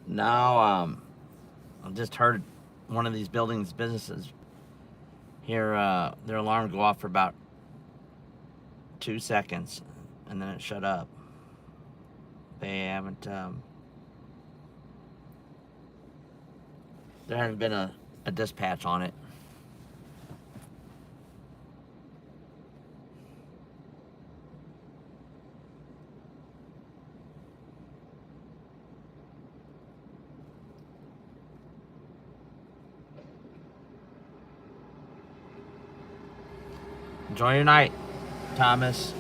Now, I just heard one of these businesses hear their alarm go off for about 2 seconds, and then it shut up. They haven't, there hasn't been a dispatch on it. Enjoy your night, Thomas.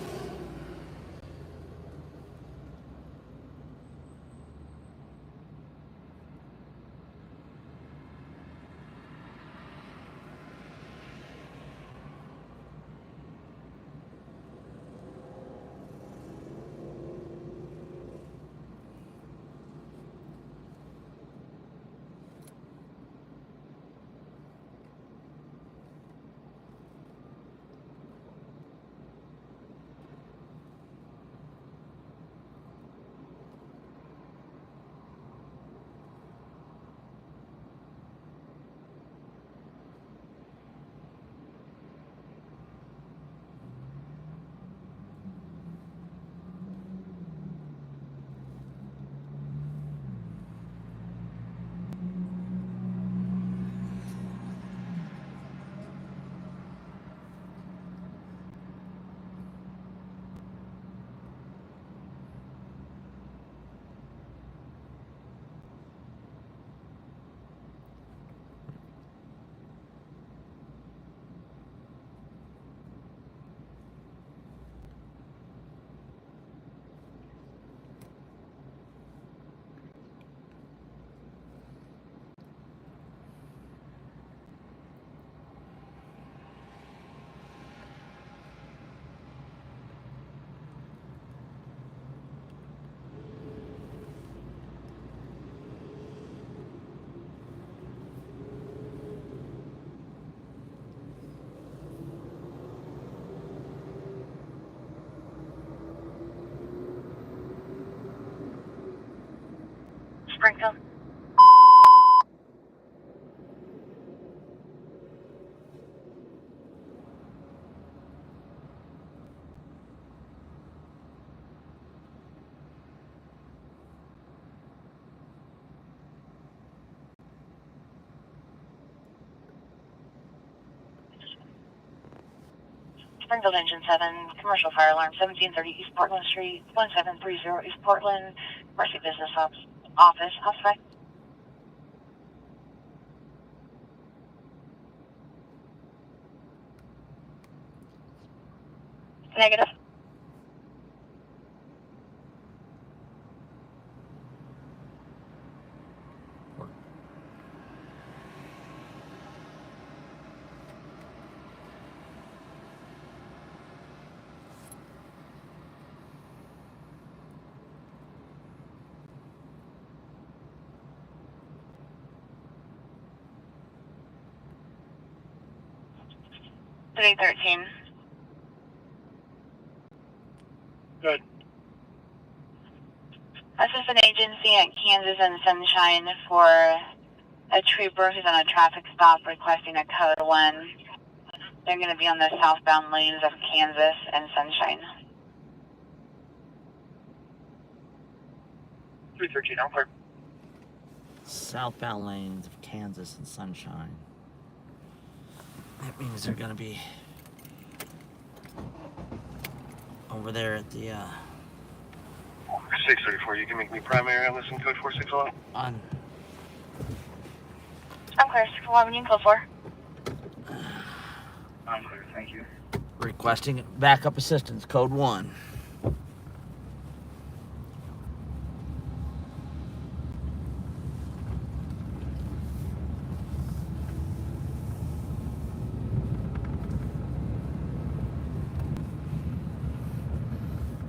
Springfield. Springfield Engine 7, commercial fire alarm, 1730 East Portland Street, 1730 East Portland, Mercy Business Office, House. Negative. Today 13. Good. Assistant agency at Kansas and Sunshine for a trooper who's on a traffic stop requesting a code 1. They're going to be on the southbound lanes of Kansas and Sunshine. 313, I'm clear. Southbound lanes of Kansas and Sunshine. That means they're going to be over there at the 634, you can make me primary on listen code 461. on I'm clear. 611, you can code 4. I'm clear, thank you. requesting backup assistance, code 1.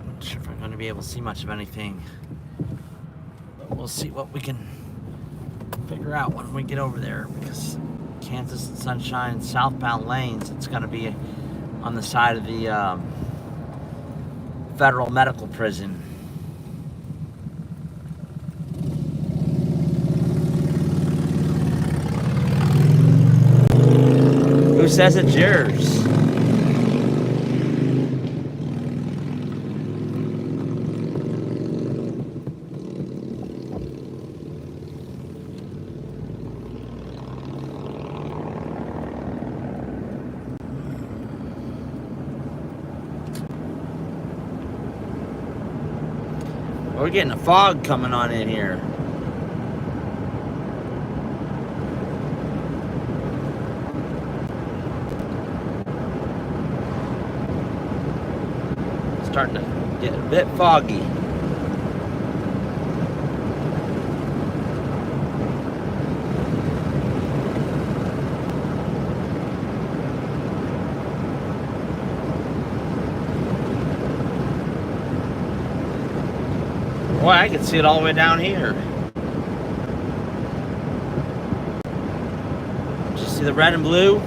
Not sure if I'm going to be able to see much of anything, but we'll see what we can figure out when we get over there, because Kansas and Sunshine southbound lanes, it's going to be on the side of the federal medical prison. Who says it's yours? We're getting a fog coming on in here. starting to get a bit foggy. Boy, I can see it all the way down here. Did you see the red and blue?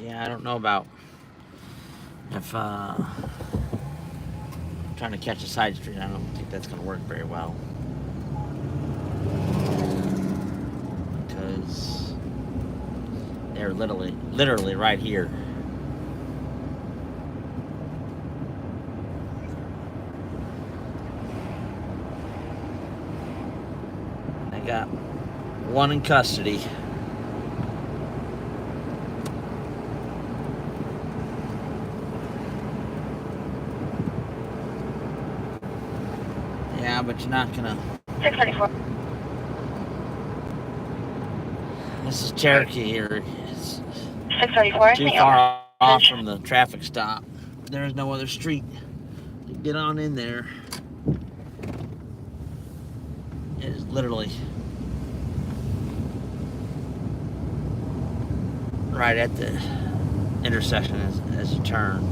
Yeah, I don't know about if trying to catch a side street. I don't think that's going to work very well, because they're literally right here. I got one in custody. Yeah, but you're not gonna. 634. This is Cherokee here. It's 634. too far off from the traffic stop. There is no other street to get on in there. It is literally right at the intersection as you turn.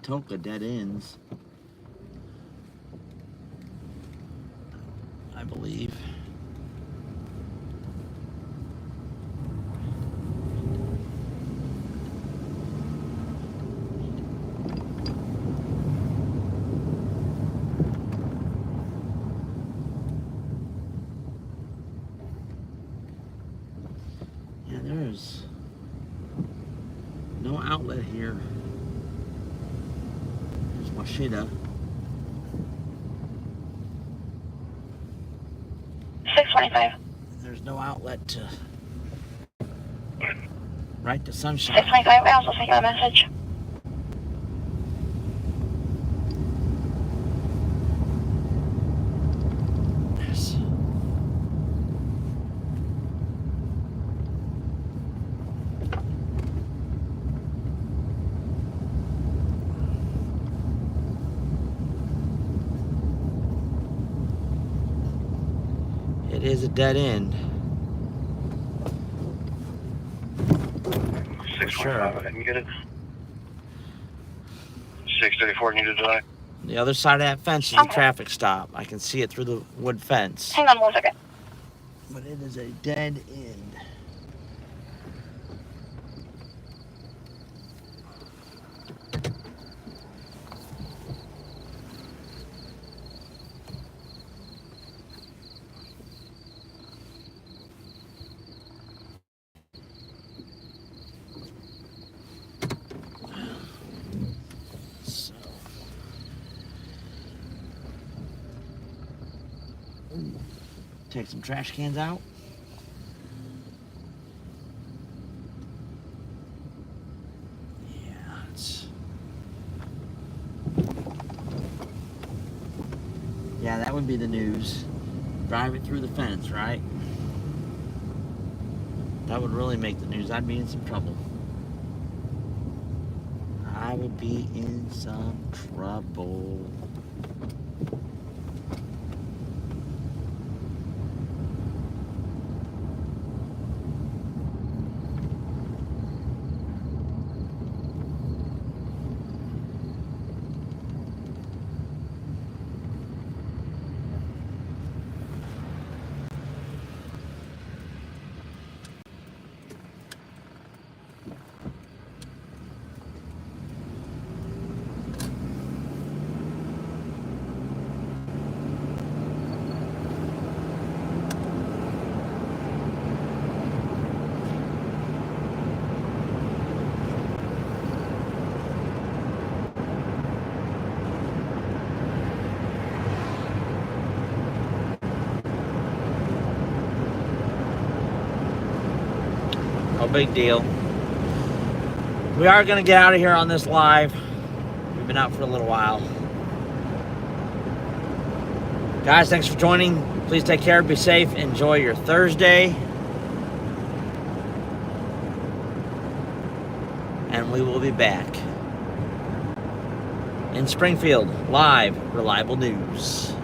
Toka dead ends, I believe. Yeah, there's no outlet here. Washita. 625. There's no outlet to right to Sunshine. 625. I also sent you a message. Yes. It is a dead end. 625, I didn't get it. 634, need a delay. The other side of that fence is a traffic stop. I can see it through the wood fence. Hang on 1 second. But it is a dead end. Take some trash cans out. be the news. Drive it through the fence, right? That would really make the news. I'd be in some trouble. I would be in some trouble. No big deal. We are going to get out of here on this live. We've been out for a little while. Guys, thanks for joining. Please take care, be safe, enjoy your Thursday. And we will be back in Springfield, live, reliable news.